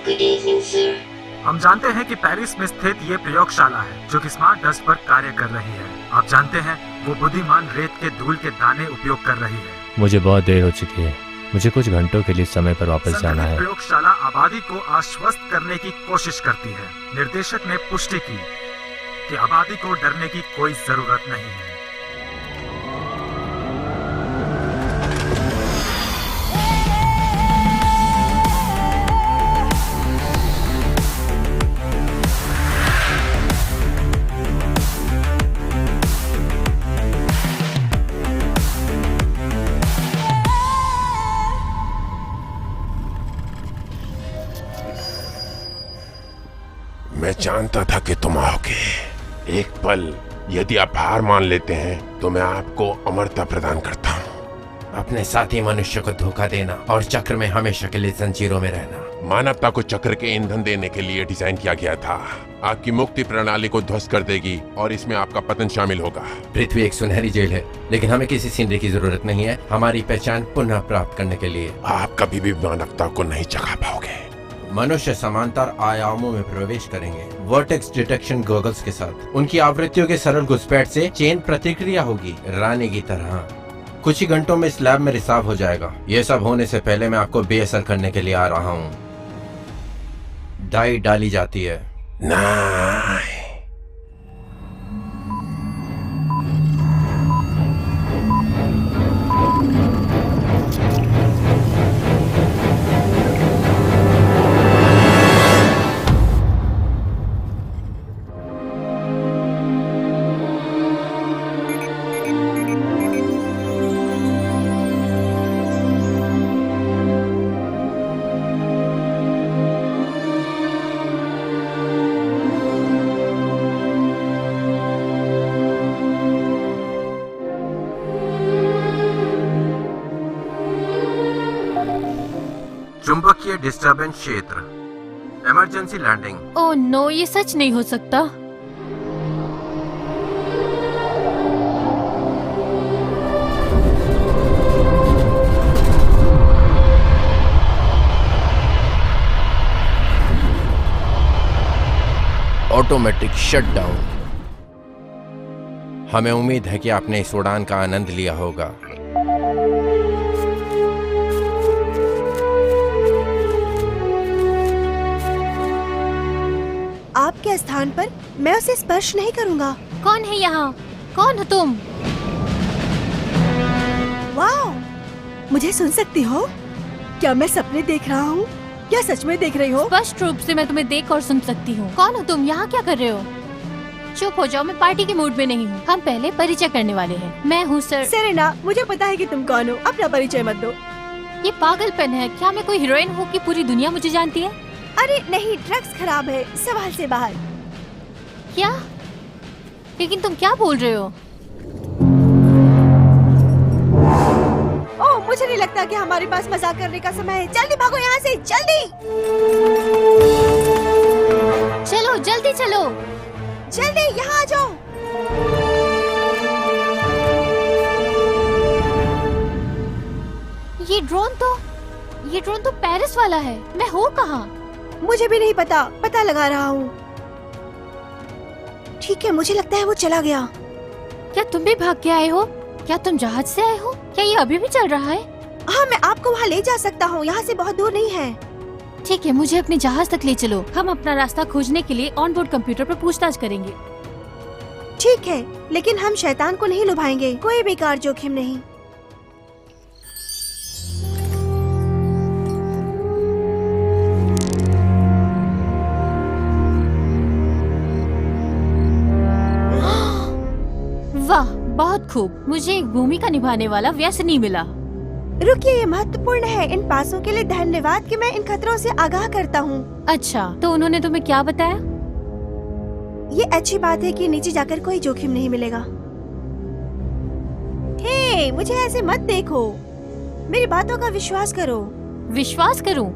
G: Good evening sir.
D: हम जानते हैं कि पेरिस में स्थित ये प्रयोगशाला है जो कि स्मार्ट डस्ट पर कार्य कर रही है। आप जानते हैं वो बुद्धिमान रेत के धूल के दाने उपयोग कर रही है।
I: मुझे बहुत देर हो चुकी है, मुझे कुछ घंटों के लिए समय पर वापस जाना है।
D: प्रयोगशाला आबादी को आश्वस्त करने की कोशिश करती है। निर्देशक ने पुष्टि की कि आबादी को डरने की कोई जरूरत नहीं है।
F: मैं जानता था कि तुम आओगे। एक पल यदि आप हार मान लेते हैं तो मैं आपको अमरता प्रदान करता हूँ।
A: अपने साथी मनुष्य को धोखा देना और चक्र में हमेशा के लिए जंजीरों में रहना।
F: मानवता को चक्र के ईंधन देने के लिए डिजाइन किया गया था। आपकी मुक्ति प्रणाली को ध्वस्त कर देगी और इसमें आपका पतन शामिल होगा।
A: पृथ्वी एक सुनहरी जेल है, लेकिन हमें किसी सीनरी की जरूरत नहीं है हमारी पहचान पुनः प्राप्त करने के लिए।
F: आप कभी भी मानवता को नहीं जगा पाओगे।
A: मनुष्य समांतर आयामों में प्रवेश करेंगे वर्टेक्स डिटेक्शन गॉगल्स के साथ। उनकी आवृत्तियों के सरल घुसपैठ से चेन प्रतिक्रिया होगी रानी की तरह। कुछ ही घंटों में इस लैब में रिसाव हो जाएगा। ये सब होने से पहले मैं आपको बेअसर करने के लिए आ रहा हूँ। डाई डाली जाती है।
F: नहीं।
A: चुंबकीय डिस्टर्बेंस क्षेत्र, इमरजेंसी लैंडिंग।
B: ओह नो, ये सच नहीं हो सकता।
A: Automatic shutdown. हमें उम्मीद है कि आपने इस उड़ान का आनंद लिया होगा।
L: आपके स्थान पर मैं उसे स्पर्श नहीं करूंगा।
B: कौन है यहाँ? कौन हो तुम?
L: वाह, मुझे सुन सकती हो? क्या मैं सपने देख रहा हूँ? क्या सच में देख रही हो?
B: स्पष्ट रूप से मैं तुम्हें देख और सुन सकती हूँ। कौन हो तुम? यहाँ क्या कर रहे हो? चुप हो जाओ, मैं पार्टी के मूड में नहीं हूँ। हम पहले परिचय करने वाले हैं। मैं हूँ सर
L: सेरेना। मुझे पता है कि तुम कौन हो, अपना परिचय मत दो।
B: ये पागलपन है। क्या मैं कोई हीरोइन हूँ कि पूरी दुनिया मुझे जानती है?
L: अरे नहीं, ड्रग्स खराब है, सवाल से बाहर।
B: क्या? लेकिन तुम क्या बोल रहे हो?
L: ओह, मुझे नहीं लगता कि हमारे पास मजाक करने का समय है। जल्दी भागो यहाँ से, जल्दी।
B: चलो जल्दी चलो।
L: जल्दी यहाँ आ जाओ।
B: ये ड्रोन तो पेरिस वाला है। मैं हूँ कहाँ?
L: मुझे भी नहीं पता, पता लगा रहा हूँ। ठीक है, मुझे लगता है वो चला गया।
B: क्या तुम भी भाग के आए हो? क्या तुम जहाज से आए हो? क्या ये अभी भी चल रहा है?
L: हाँ, मैं आपको वहाँ ले जा सकता हूँ, यहाँ से बहुत दूर नहीं है।
B: ठीक है, मुझे अपने जहाज तक ले चलो। हम अपना रास्ता खोजने के लिए ऑन बोर्ड कंप्यूटर पर पूछताछ करेंगे।
L: ठीक है, लेकिन हम शैतान को नहीं लुभाएंगे। कोई बेकार जोखिम नहीं।
B: वाह, बहुत खूब। मुझे एक भूमिका निभाने वाला व्यसनी मिला।
L: रुकिए, ये महत्वपूर्ण है। इन पासों के लिए धन्यवाद कि मैं इन खतरों से आगाह करता हूँ।
B: अच्छा, तो उन्होंने तुम्हें क्या बताया?
L: ये अच्छी बात है कि नीचे जाकर कोई जोखिम नहीं मिलेगा। हे, मुझे ऐसे मत देखो। मेरी बातों का विश्वास करो।
B: विश्वास करूं?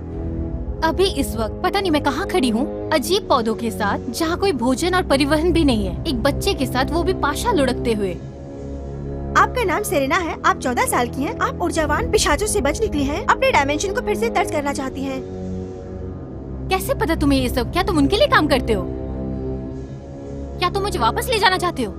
B: अभी इस वक्त पता नहीं मैं कहाँ खड़ी हूँ, अजीब पौधों के साथ, जहाँ कोई भोजन और परिवहन भी नहीं है। एक बच्चे के साथ, वो भी पाशा लुढ़कते हुए।
L: आपका नाम सेरेना है, आप 14 साल की हैं, आप ऊर्जावान पिशाचों से बच निकली हैं, अपने डायमेंशन को फिर से दर्ज करना चाहती हैं।
B: कैसे पता तुम्हें ये सब? क्या तुम उनके लिए काम करते हो? क्या तुम मुझे वापस ले जाना चाहते हो?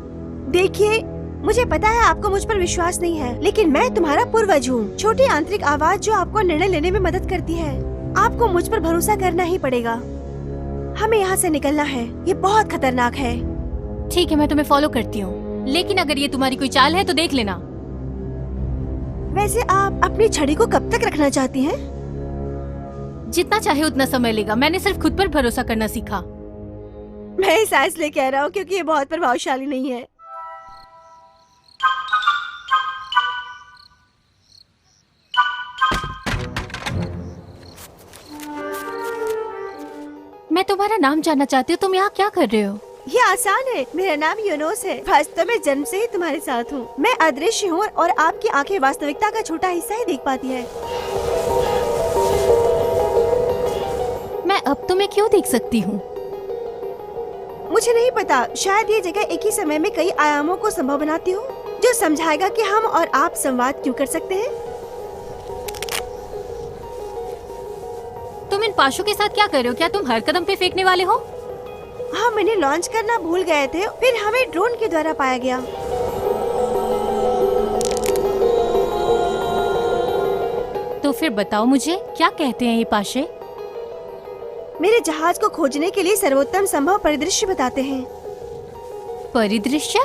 L: देखिए, मुझे पता है आपको मुझ पर विश्वास नहीं है, लेकिन मैं तुम्हारा पूर्वज हूँ, छोटी आंतरिक आवाज जो आपको निर्णय लेने में मदद करती है। आपको मुझ पर भरोसा करना ही पड़ेगा। हमें यहाँ से निकलना है, ये बहुत खतरनाक है।
B: ठीक है, मैं तुम्हें फॉलो करती हूँ, लेकिन अगर ये तुम्हारी कोई चाल है तो देख लेना।
L: वैसे आप अपनी छड़ी को कब तक रखना चाहती हैं?
B: जितना चाहे उतना समय लेगा। मैंने सिर्फ खुद पर भरोसा करना सीखा।
L: मैं इस इसलिए कह रहा हूँ क्योंकि ये बहुत प्रभावशाली नहीं है।
B: मैं तुम्हारा नाम जानना चाहती हूँ। तुम यहाँ क्या कर रहे हो?
L: ये आसान है, मेरा नाम यूनोस है। वास्तव में जन्म से ही तुम्हारे साथ हूँ। मैं अदृश्य हूँ और आपकी आंखें वास्तविकता का छोटा हिस्सा ही देख पाती है।
B: मैं अब तुम्हें क्यों देख सकती हूँ?
L: मुझे नहीं पता, शायद ये जगह एक ही समय में कई आयामों को संभव बनाती हो, जो समझाएगा कि हम और आप संवाद क्यों कर सकते हैं।
B: तुम इन पाशों के साथ क्या कर रहे हो? क्या तुम हर कदम पे फेंकने वाले हो?
L: हाँ, मैंने लॉन्च करना भूल गए थे, फिर हमें ड्रोन के द्वारा पाया गया।
B: तो फिर बताओ मुझे, क्या कहते हैं ये पाशे?
L: मेरे जहाज को खोजने के लिए सर्वोत्तम संभव परिदृश्य बताते हैं।
B: परिदृश्य?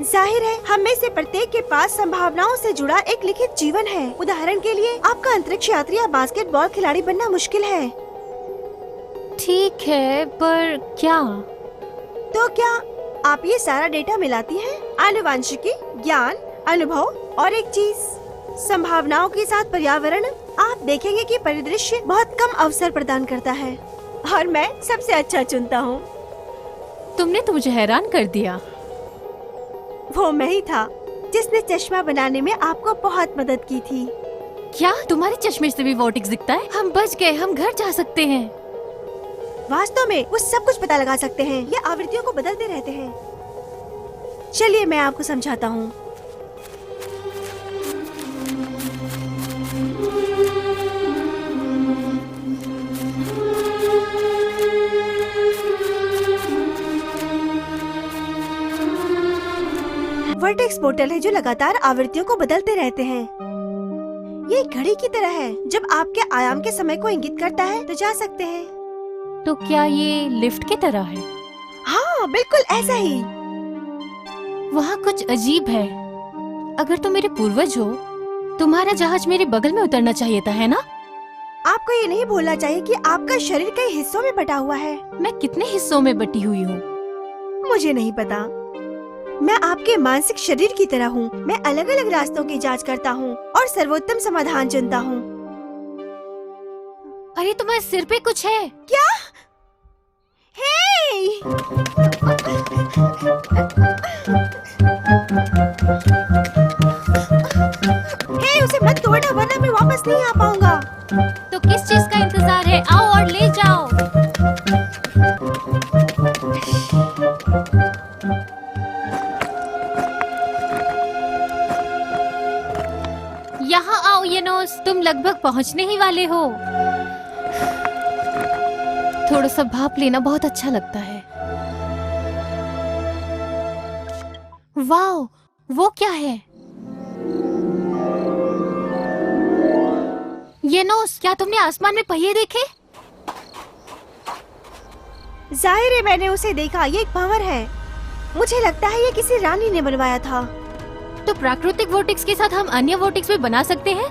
L: जाहिर है, हम में से प्रत्येक के पास संभावनाओं से जुड़ा एक लिखित जीवन है। उदाहरण के लिए, आपका अंतरिक्ष यात्री या बास्केटबॉल खिलाड़ी बनना मुश्किल है।
B: ठीक है, पर क्या?
L: तो क्या आप ये सारा डेटा मिलाती हैं? आनुवंशिकी, ज्ञान, अनुभव और एक चीज, संभावनाओं के साथ पर्यावरण। आप देखेंगे कि परिदृश्य बहुत कम अवसर प्रदान करता है और मैं सबसे अच्छा चुनता हूँ।
B: तुमने तो मुझे हैरान कर दिया।
L: वो मैं ही था जिसने चश्मा बनाने में आपको बहुत मदद की थी।
B: क्या तुम्हारे चश्मे से भी वोर्टेक्स दिखता है? हम बच गए, हम घर जा सकते हैं।
L: वास्तव में वो सब कुछ पता लगा सकते हैं। ये आवृत्तियों को बदलते रहते हैं। चलिए मैं आपको समझाता हूँ। वर्टेक्स पोर्टल है जो लगातार आवृत्तियों को बदलते रहते हैं। ये एक घड़ी की तरह है, जब आपके आयाम के समय को इंगित करता है तो जा सकते हैं।
B: तो क्या ये लिफ्ट की तरह है?
L: हाँ, बिल्कुल ऐसा ही।
B: वहाँ कुछ अजीब है। अगर तुम मेरे पूर्वज हो, तुम्हारा जहाज मेरे बगल में उतरना चाहिए था, है ना?
L: आपको ये नहीं भूलना चाहिए कि आपका शरीर कई हिस्सों में बटा हुआ है।
B: मैं कितने हिस्सों में बटी हुई हूँ?
L: मुझे नहीं पता। मैं आपके मानसिक शरीर की तरह हूँ। मैं अलग अलग रास्तों की जांच करता हूँ और सर्वोत्तम समाधान चुनता हूँ।
B: अरे तुम्हारे सिर पे कुछ है
L: क्या? हे! हे, उसे मत तोड़ना वरना मैं वापस नहीं आ पाऊंगा।
B: तो किस चीज का इंतजार है? आओ और ले जाओ। यहाँ आओ येनोस, तुम लगभग पहुँचने ही वाले हो। थोड़ा सा भाप लेना बहुत अच्छा लगता है। वाओ, वो क्या है? येनोस, क्या तुमने आसमान में पहिए देखे?
L: जाहिर है मैंने उसे देखा, ये एक भंवर है। मुझे लगता है ये किसी रानी ने बनवाया था।
B: तो प्राकृतिक वोर्टेक्स के साथ हम अन्य वोर्टेक्स भी बना सकते हैं?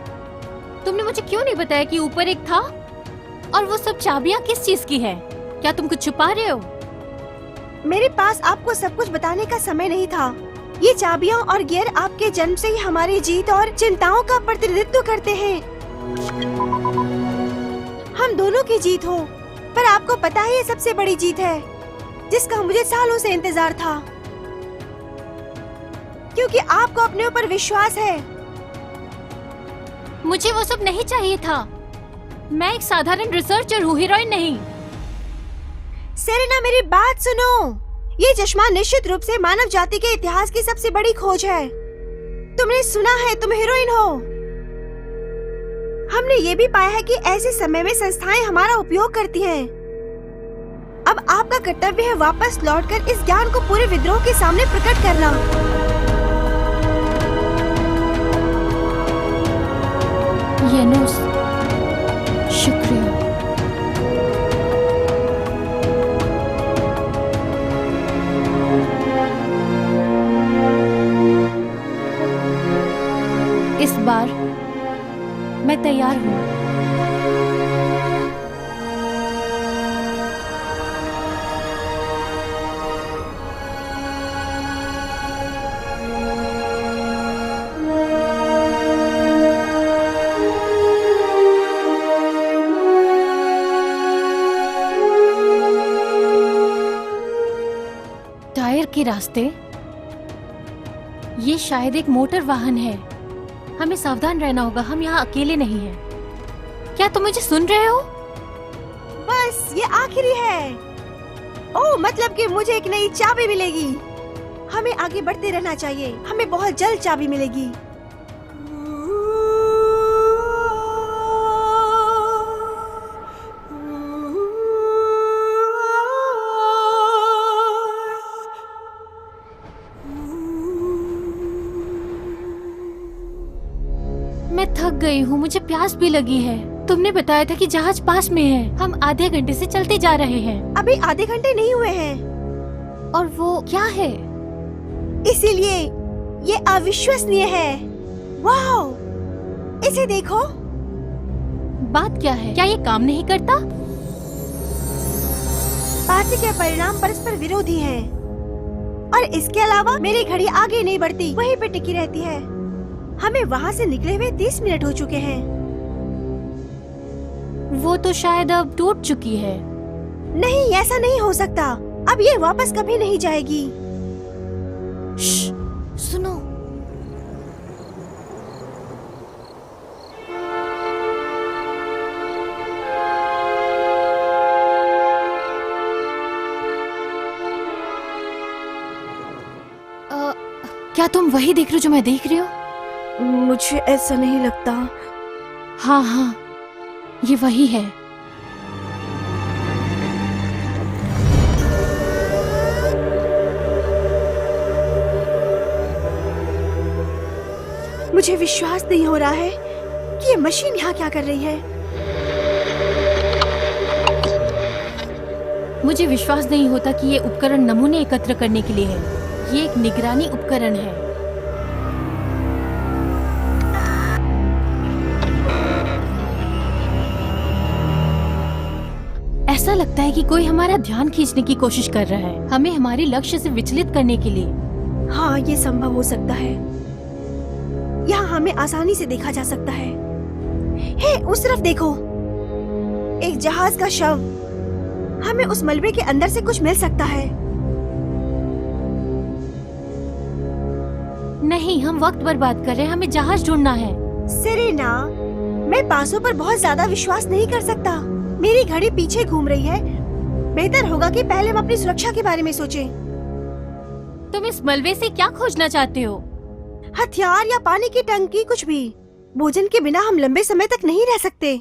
B: तुमने मुझे क्यों नहीं बताया कि ऊपर एक था? और वो सब चाबियां किस चीज की है? क्या तुम कुछ छुपा रहे हो?
L: मेरे पास आपको सब कुछ बताने का समय नहीं था। ये चाबियां और गियर आपके जन्म से ही हमारी जीत और चिंताओं का प्रतिनिधित्व करते हैं। हम दोनों की जीत हो, पर आपको पता है ये सबसे बड़ी जीत है जिसका मुझे सालों से इंतजार था, क्योंकि आपको अपने ऊपर विश्वास है।
B: मुझे वो सब नहीं चाहिए था। मैं एक साधारण रिसर्चर हूँ, हीरोइन नहीं।
L: सेरेना, मेरी बात सुनो। ये चश्मा निश्चित रूप से मानव जाति के इतिहास की सबसे बड़ी खोज है। तुमने सुना है, तुम हीरोइन हो। हमने ये भी पाया है कि ऐसे समय में संस्थाएं हमारा उपयोग करती हैं। अब आपका कर्तव्य है वापस लौटकर इस ज्ञान को पूरे विद्रोह के सामने प्रकट करना।
B: येनोस, शुक्रिया। इस बार मैं तैयार हूँ। टायर के रास्ते? ये शायद एक मोटर वाहन है। हमें सावधान रहना होगा, हम यहाँ अकेले नहीं हैं। क्या तुम मुझे सुन रहे हो?
L: बस ये आखिरी है। ओह, मतलब कि मुझे एक नई चाबी मिलेगी। हमें आगे बढ़ते रहना चाहिए, हमें बहुत जल्द चाबी मिलेगी।
B: मैं थक गई हूँ, मुझे प्यास भी लगी है। तुमने बताया था कि जहाज पास में है। हम आधे घंटे से चलते जा रहे हैं।
L: अभी आधे घंटे नहीं हुए हैं।
B: और वो क्या है?
L: इसीलिए ये अविश्वसनीय है। वाओ, इसे देखो।
B: बात क्या है? क्या ये काम नहीं करता?
L: पार्टी के परिणाम परस्पर विरोधी हैं। और इसके अलावा मेरी घड़ी आगे नहीं बढ़ती, वहीं पे टिकी रहती है। हमें वहाँ से निकले हुए 30 मिनट हो चुके हैं।
B: वो तो शायद अब टूट चुकी है।
L: नहीं, ऐसा नहीं हो सकता। अब ये वापस कभी नहीं जाएगी।
B: सुनो, क्या तुम वही देख रहे हो जो मैं देख रही हूँ?
L: मुझे ऐसा नहीं लगता।
B: हाँ हाँ, ये वही है।
L: मुझे विश्वास नहीं हो रहा है कि ये मशीन यहाँ क्या कर रही है।
B: मुझे विश्वास नहीं होता कि ये उपकरण नमूने एकत्र करने के लिए है। ये एक निगरानी उपकरण है। ऐसा लगता है कि कोई हमारा ध्यान खींचने की कोशिश कर रहा है, हमें हमारे लक्ष्य से विचलित करने के लिए।
L: हाँ, ये संभव हो सकता है। यहाँ हमें आसानी से देखा जा सकता है। हे, उस तरफ देखो। एक जहाज का शव। हमें उस मलबे के अंदर से कुछ मिल सकता है।
B: नहीं, हम वक्त बर्बाद कर रहे हैं, हमें जहाज ढूंढना है।
L: सेरेना, मैं पासों पर बहुत ज्यादा विश्वास नहीं कर सकता। मेरी घड़ी पीछे घूम रही है। बेहतर होगा कि पहले हम अपनी सुरक्षा के बारे में सोचें।
B: तुम इस मलबे से क्या खोजना चाहते हो?
L: हथियार या पानी की टंकी, कुछ भी। भोजन के बिना हम लंबे समय तक नहीं रह सकते।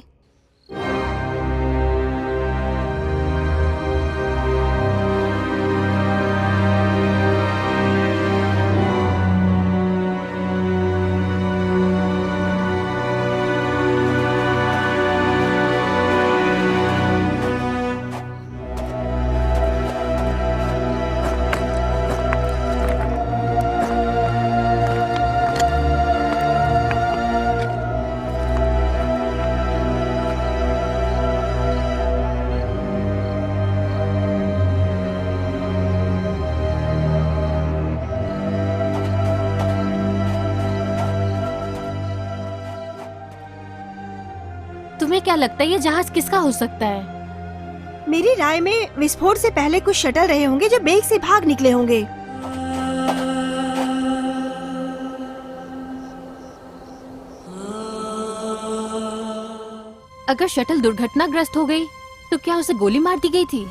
B: तुम्हें क्या लगता है ये जहाज किसका हो सकता है?
L: मेरी राय में विस्फोट से पहले कुछ शटल रहे होंगे जो बेग से भाग निकले होंगे।
B: अगर शटल दुर्घटनाग्रस्त हो गई तो क्या उसे गोली मार दी गई थी?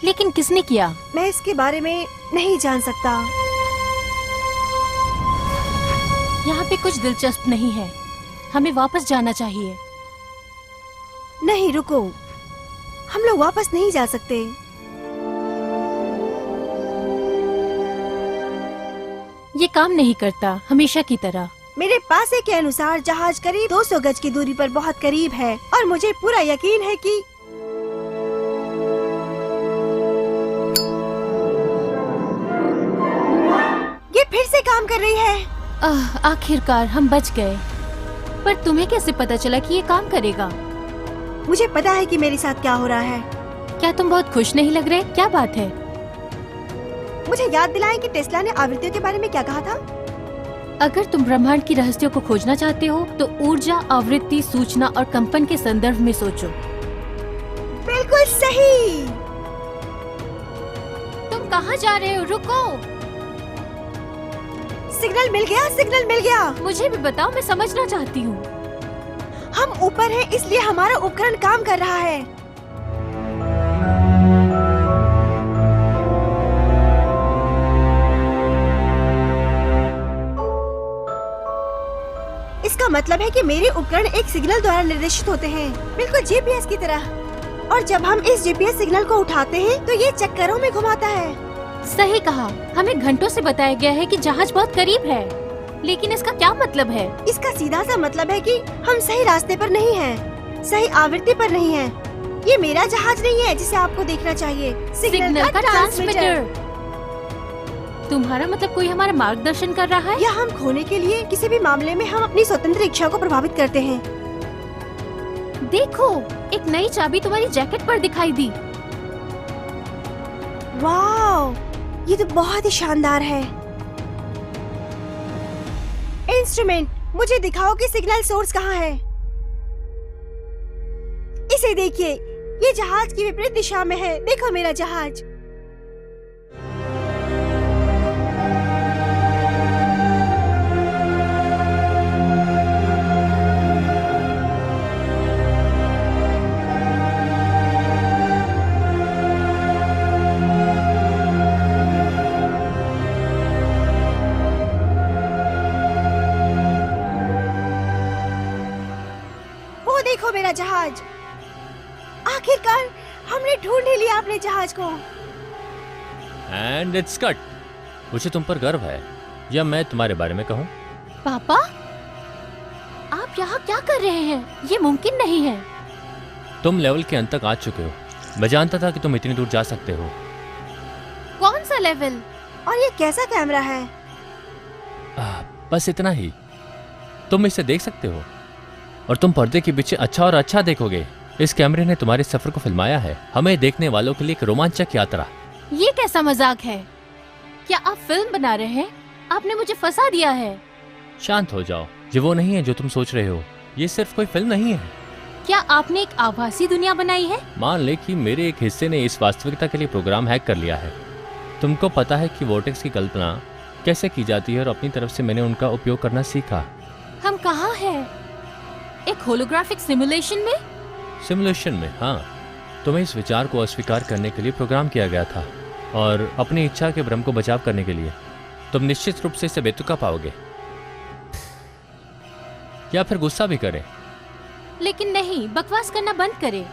B: लेकिन किसने किया?
L: मैं इसके बारे में नहीं जान सकता।
B: यहाँ पे कुछ दिलचस्प नहीं है, हमें वापस जाना चाहिए।
L: नहीं, रुको, हम लोग वापस नहीं जा सकते।
B: ये काम नहीं करता, हमेशा की तरह।
L: मेरे पासे के अनुसार जहाज करीब 200 गज की दूरी पर बहुत करीब है और मुझे पूरा यकीन है कि ये फिर से काम कर रही है।
B: आखिरकार हम बच गए। पर तुम्हें कैसे पता चला कि ये काम करेगा?
L: मुझे पता है कि मेरे साथ क्या हो रहा है।
B: क्या तुम बहुत खुश नहीं लग रहे? क्या बात है?
L: मुझे याद दिलाएं कि टेस्ला ने आवृत्तियों के बारे में क्या कहा था।
B: अगर तुम ब्रह्मांड की रहस्यों को खोजना चाहते हो तो ऊर्जा, आवृत्ति, सूचना और कंपन के संदर्भ में सोचो।
L: बिल्कुल सही।
B: तुम कहाँ जा रहे हो? रुको।
L: सिग्नल मिल गया, सिग्नल मिल गया।
B: मुझे भी बताओ, मैं समझना चाहती हूँ।
L: हम ऊपर हैं, इसलिए हमारा उपकरण काम कर रहा है। इसका मतलब है कि मेरे उपकरण एक सिग्नल द्वारा निर्देशित होते हैं, बिल्कुल जीपीएस की तरह। और जब हम इस जीपीएस सिग्नल को उठाते हैं तो ये चक्करों में घुमाता है।
B: सही कहा। हमें घंटों से बताया गया है कि जहाज बहुत करीब है, लेकिन इसका क्या मतलब है?
L: इसका सीधा सा मतलब है कि हम सही रास्ते पर नहीं हैं, सही आवृत्ति पर नहीं हैं। ये मेरा जहाज नहीं है जिसे आपको देखना चाहिए।
B: सिग्नल का ट्रांसमीटर। तुम्हारा मतलब कोई हमारा मार्गदर्शन कर रहा है?
L: या हम खोने के लिए किसी भी मामले में हम अपनी स्वतंत्र इच्छा को प्रभावित करते हैं।
B: देखो, एक नई चाबी तुम्हारी जैकेट पर दिखाई दी।
L: वाह, ये तो बहुत ही शानदार है। इंस्ट्रूमेंट, मुझे दिखाओ कि सिग्नल सोर्स कहाँ है। इसे देखिए, ये जहाज की विपरीत दिशा में है। देखो मेरा जहाज। देखो मेरा जहाज। आखिरकार हमने ढूंढ ही लिया अपने जहाज को।
I: And it's cut. मुझे तुम पर गर्व है, या मैं तुम्हारे बारे में कहूँ?
B: पापा, आप यहाँ क्या कर रहे हैं? ये मुमकिन नहीं है।
I: तुम लेवल के अंत तक आ चुके हो। मैं जानता था कि तुम इतनी दूर जा सकते हो।
B: कौन सा लेवल?
L: और ये कैसा कैमरा है?
I: बस इतना ही। तुम इसे देख सकते हो और तुम पर्दे के पीछे अच्छा और अच्छा देखोगे। इस कैमरे ने तुम्हारे सफर को फिल्माया है, हमें देखने वालों के लिए एक रोमांचक यात्रा।
B: ये कैसा मजाक है? क्या आप फिल्म बना रहे हैं? आपने मुझे फंसा दिया है।
I: शांत हो जाओ। ये वो नहीं है जो तुम सोच रहे हो। ये सिर्फ कोई फिल्म नहीं है।
B: क्या आपने एक आभासी दुनिया बनाई है?
I: मान ले कि मेरे एक हिस्से ने इस वास्तविकता के लिए प्रोग्राम हैक कर लिया है। तुमको पता है कि वोर्टेक्स की कल्पना कैसे की जाती है और अपनी तरफ से मैंने उनका उपयोग करना सीखा।
B: हम कहाँ हैं? एक होलोग्राफिक सिमुलेशन में?
I: सिमुलेशन में, हाँ। तुम्हें इस विचार को अस्वीकार करने के लिए प्रोग्राम किया गया था और अपनी इच्छा के भ्रम को बचाव करने के लिए। तुम निश्चित रूप से इसे बेतुका पाओगे या फिर गुस्सा भी करें।
B: लेकिन नहीं, बकवास करना बंद करें।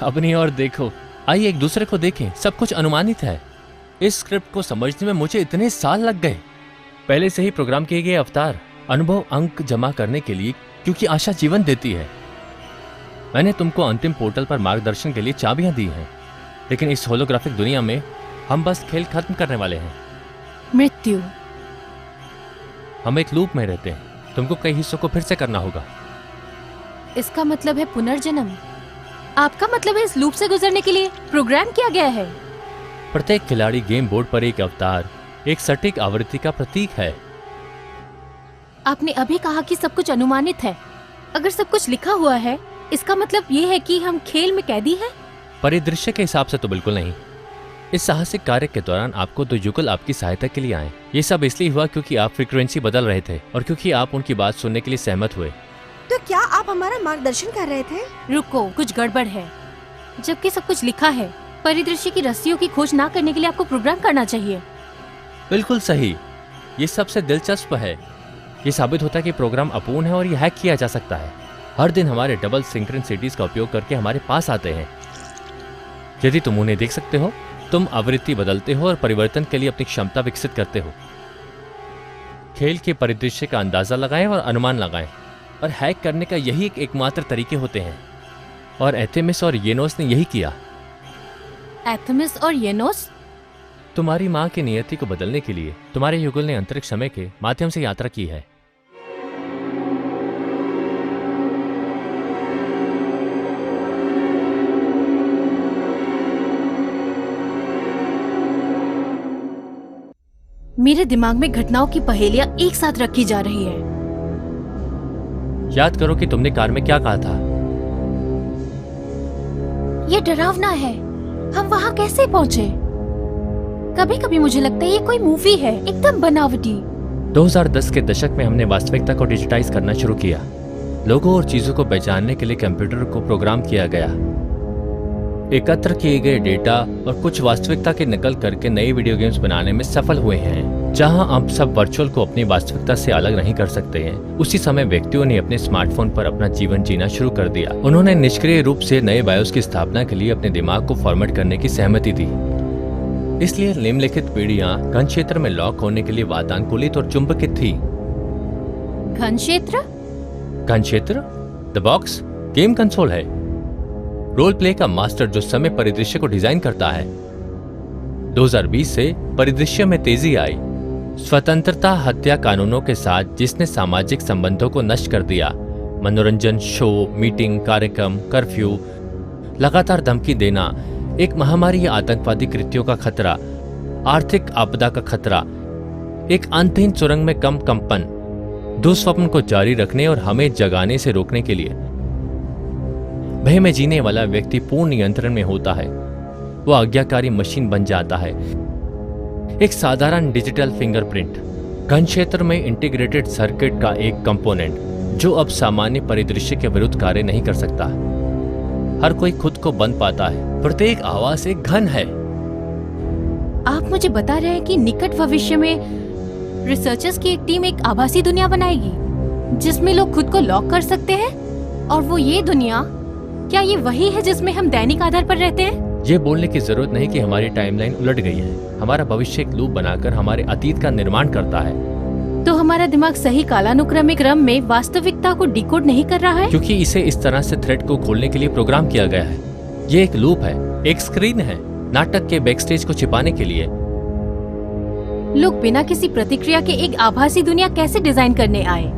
I: अपनी ओर देखो, आइए एक दूसरे को देखें। सब कुछ अनुमानित है। इस स्क्रिप्ट को समझने में मुझे इतने साल लग गए। पहले से ही प्रोग्राम किए गए अवतार अनुभव अंक जमा करने के लिए, क्योंकि आशा जीवन देती है। मैंने तुमको अंतिम पोर्टल पर मार्गदर्शन के लिए चाबियां दी हैं, लेकिन इस होलोग्राफिक दुनिया में हम बस खेल खत्म करने वाले हैं।
B: मृत्यु।
I: हम एक लूप में रहते हैं। तुमको कई हिस्सों को फिर से करना होगा।
B: इसका मतलब है पुनर्जन्म। आपका मतलब है इस लूप से गुजरने के लिए प्रोग्राम किया गया है।
I: प्रत्येक खिलाड़ी गेम बोर्ड पर एक अवतार, एक सटीक आवृत्ति का प्रतीक है।
B: आपने अभी कहा कि सब कुछ अनुमानित है। अगर सब कुछ लिखा हुआ है, इसका मतलब ये है कि हम खेल में कैदी हैं?
I: परिदृश्य के हिसाब से तो बिल्कुल नहीं। इस साहसिक कार्य के दौरान आपको दो युगल आपकी सहायता के लिए आए। ये सब इसलिए हुआ क्योंकि आप फ्रीक्वेंसी बदल रहे थे और क्योंकि आप उनकी बात सुनने के लिए सहमत हुए।
L: तो क्या आप हमारा मार्गदर्शन कर रहे थे?
B: रुको, कुछ गड़बड़ है। जबकि सब कुछ लिखा है, परिदृश्य की रस्सियों की खोज ना करने के लिए आपको प्रोग्राम करना चाहिए।
I: बिल्कुल सही। ये सबसे दिलचस्प है। ये साबित होता है कि प्रोग्राम अपूर्ण है और ये हैक किया जा सकता है। हर दिन हमारे डबल सिंक्रोनिसिटीज का उपयोग करके हमारे पास आते हैं। यदि तुम उन्हें देख सकते हो, तुम आवृत्ति बदलते हो और परिवर्तन के लिए अपनी क्षमता विकसित करते हो। खेल के परिदृश्य का अंदाजा लगाएं और अनुमान लगाएं, और हैक करने का यही एकमात्र तरीके होते हैं। और एथेमिस और येनोस ने यही किया।
B: एथेमिस और येनोस?
I: तुम्हारी माँ की नियति को बदलने के लिए तुम्हारे युगल ने अंतरिक्ष समय के माध्यम से यात्रा की है।
B: मेरे दिमाग में घटनाओं की पहेलियां एक साथ रखी जा रही है।
I: याद करो कि तुमने कार में क्या कहा था।
B: ये डरावना है। हम वहाँ कैसे पहुँचे? कभी कभी मुझे लगता है ये कोई मूवी है, एकदम बनावटी।
I: 2010 के दशक में हमने वास्तविकता को डिजिटाइज करना शुरू किया। लोगों और चीजों को पहचानने के लिए कंप्यूटर को प्रोग्राम किया गया। एकत्र किए गए डेटा और कुछ वास्तविकता की नकल करके नए वीडियो गेम्स बनाने में सफल हुए हैं, जहां अब सब वर्चुअल को अपनी वास्तविकता से अलग नहीं कर सकते हैं। उसी समय व्यक्तियों ने अपने स्मार्टफोन पर अपना जीवन जीना शुरू कर दिया। उन्होंने निष्क्रिय रूप से नए बायोस की स्थापना के लिए अपने दिमाग को फॉर्मेट करने की सहमति दी। इसलिए निम्नलिखित पीढ़ियां घन क्षेत्र में लॉक होने के लिए वातानुकूलित और चुंबकित थी।
B: घन क्षेत्र?
I: घन क्षेत्र द बॉक्स गेम कंसोल है, रोल प्ले का मास्टर जो समय परिदृश्य को डिजाइन करता है। 2020 से परिदृश्य में तेजी आई, स्वतंत्रता हत्या कानूनों के साथ, जिसने सामाजिक संबंधों को नष्ट कर दिया। मनोरंजन शो, मीटिंग, कार्यक्रम, कर्फ्यू, लगातार धमकी देना, एक महामारी या आतंकवादी कृत्यों का खतरा, आर्थिक आपदा का खतरा, एक अंतहीन सुरंग में कम कंपन, दुस्वप्न को जारी रखने और हमें जगाने से रोकने के लिए। भय में जीने वाला व्यक्ति पूर्ण नियंत्रण में होता है। वो आज्ञाकारी मशीन बन जाता है, एक साधारण डिजिटल फिंगरप्रिंट, घन क्षेत्र में इंटीग्रेटेड सर्किट का एक कंपोनेंट जो अब सामान्य परिदृश्य के विरुद्ध कार्य नहीं कर सकता। हर कोई खुद को बंद पाता है, प्रत्येक आवाज एक घन है।
B: आप मुझे बता रहे हैं कि निकट भविष्य में रिसर्चर्स की एक टीम एक आभासी दुनिया बनाएगी जिसमें लोग खुद को लॉक कर सकते हैं? और वो ये दुनिया, क्या ये वही है जिसमें हम दैनिक आधार पर रहते हैं?
I: ये बोलने की जरूरत नहीं कि हमारी टाइमलाइन उलट गई है। हमारा भविष्य एक लूप बनाकर हमारे अतीत का निर्माण करता है।
B: तो हमारा दिमाग सही कालानुक्रमिक क्रम में वास्तविकता को डिकोड नहीं कर रहा है?
I: क्योंकि इसे इस तरह से थ्रेड को खोलने के लिए प्रोग्राम किया गया है। ये एक लूप है, एक स्क्रीन है, नाटक के बैकस्टेज को छिपाने के लिए।
B: लोग बिना किसी प्रतिक्रिया के एक आभासी दुनिया कैसे डिजाइन करने आए?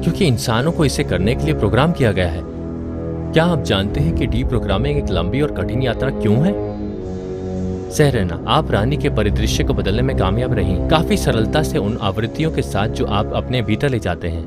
I: क्योंकि इंसानों को इसे करने के लिए प्रोग्राम किया गया है। क्या आप जानते हैं कि डीप्रोग्रामिंग एक लंबी और कठिन यात्रा क्यों है? सहरना, आप रानी के परिदृश्य को बदलने में कामयाब रही, काफी सरलता से उन आवृत्तियों के साथ जो आप अपने भीतर ले जाते हैं।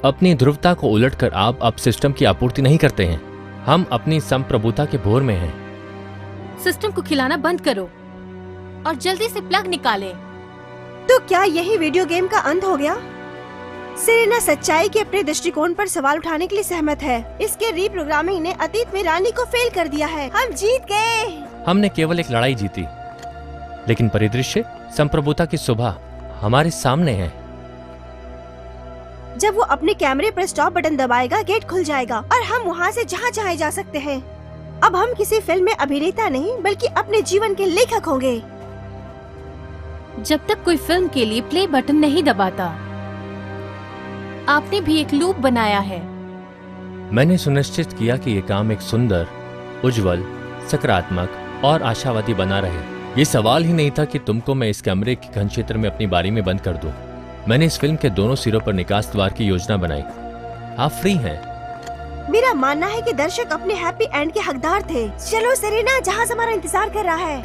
I: अपनी ध्रुवता को उलटकर आप अब सिस्टम की आपूर्ति नहीं करते हैं। हम अपनी संप्रभुता के भोर में हैं।
B: सिस्टम को खिलाना बंद करो और जल्दी से प्लग निकाले।
L: तो क्या यही वीडियो गेम का अंत हो गया? सेरेना सच्चाई के अपने दृष्टिकोण पर सवाल उठाने के लिए सहमत है। इसके रीप्रोग्रामिंग ने अतीत में रानी को फेल कर दिया है। हम जीत गए।
I: हमने केवल एक लड़ाई जीती, लेकिन परिदृश्य संप्रभुता की सुबह हमारे सामने है।
L: जब वो अपने कैमरे पर स्टॉप बटन दबाएगा, गेट खुल जाएगा और हम वहाँ से जहाँ चाहे जा सकते हैं। अब हम किसी फिल्म में अभिनेता नहीं बल्कि अपने जीवन के लेखक होंगे।
B: जब तक कोई फिल्म के लिए प्ले बटन नहीं दबाता, आपने भी एक लूप बनाया है।
I: मैंने सुनिश्चित किया कि ये काम एक सुंदर, उज्जवल, सकारात्मक और आशावादी बना रहे। ये सवाल ही नहीं था कि तुमको मैं इस कमरे के घन क्षेत्र में अपनी बारी में बंद कर दूं। मैंने इस फिल्म के दोनों सिरों पर निकास द्वार की योजना बनाई। आप फ्री हैं।
L: मेरा मानना है कि दर्शक अपने हैप्पी एंड के हकदार थे। चलो सेरेना, जहाज हमारा इंतजार कर रहा है।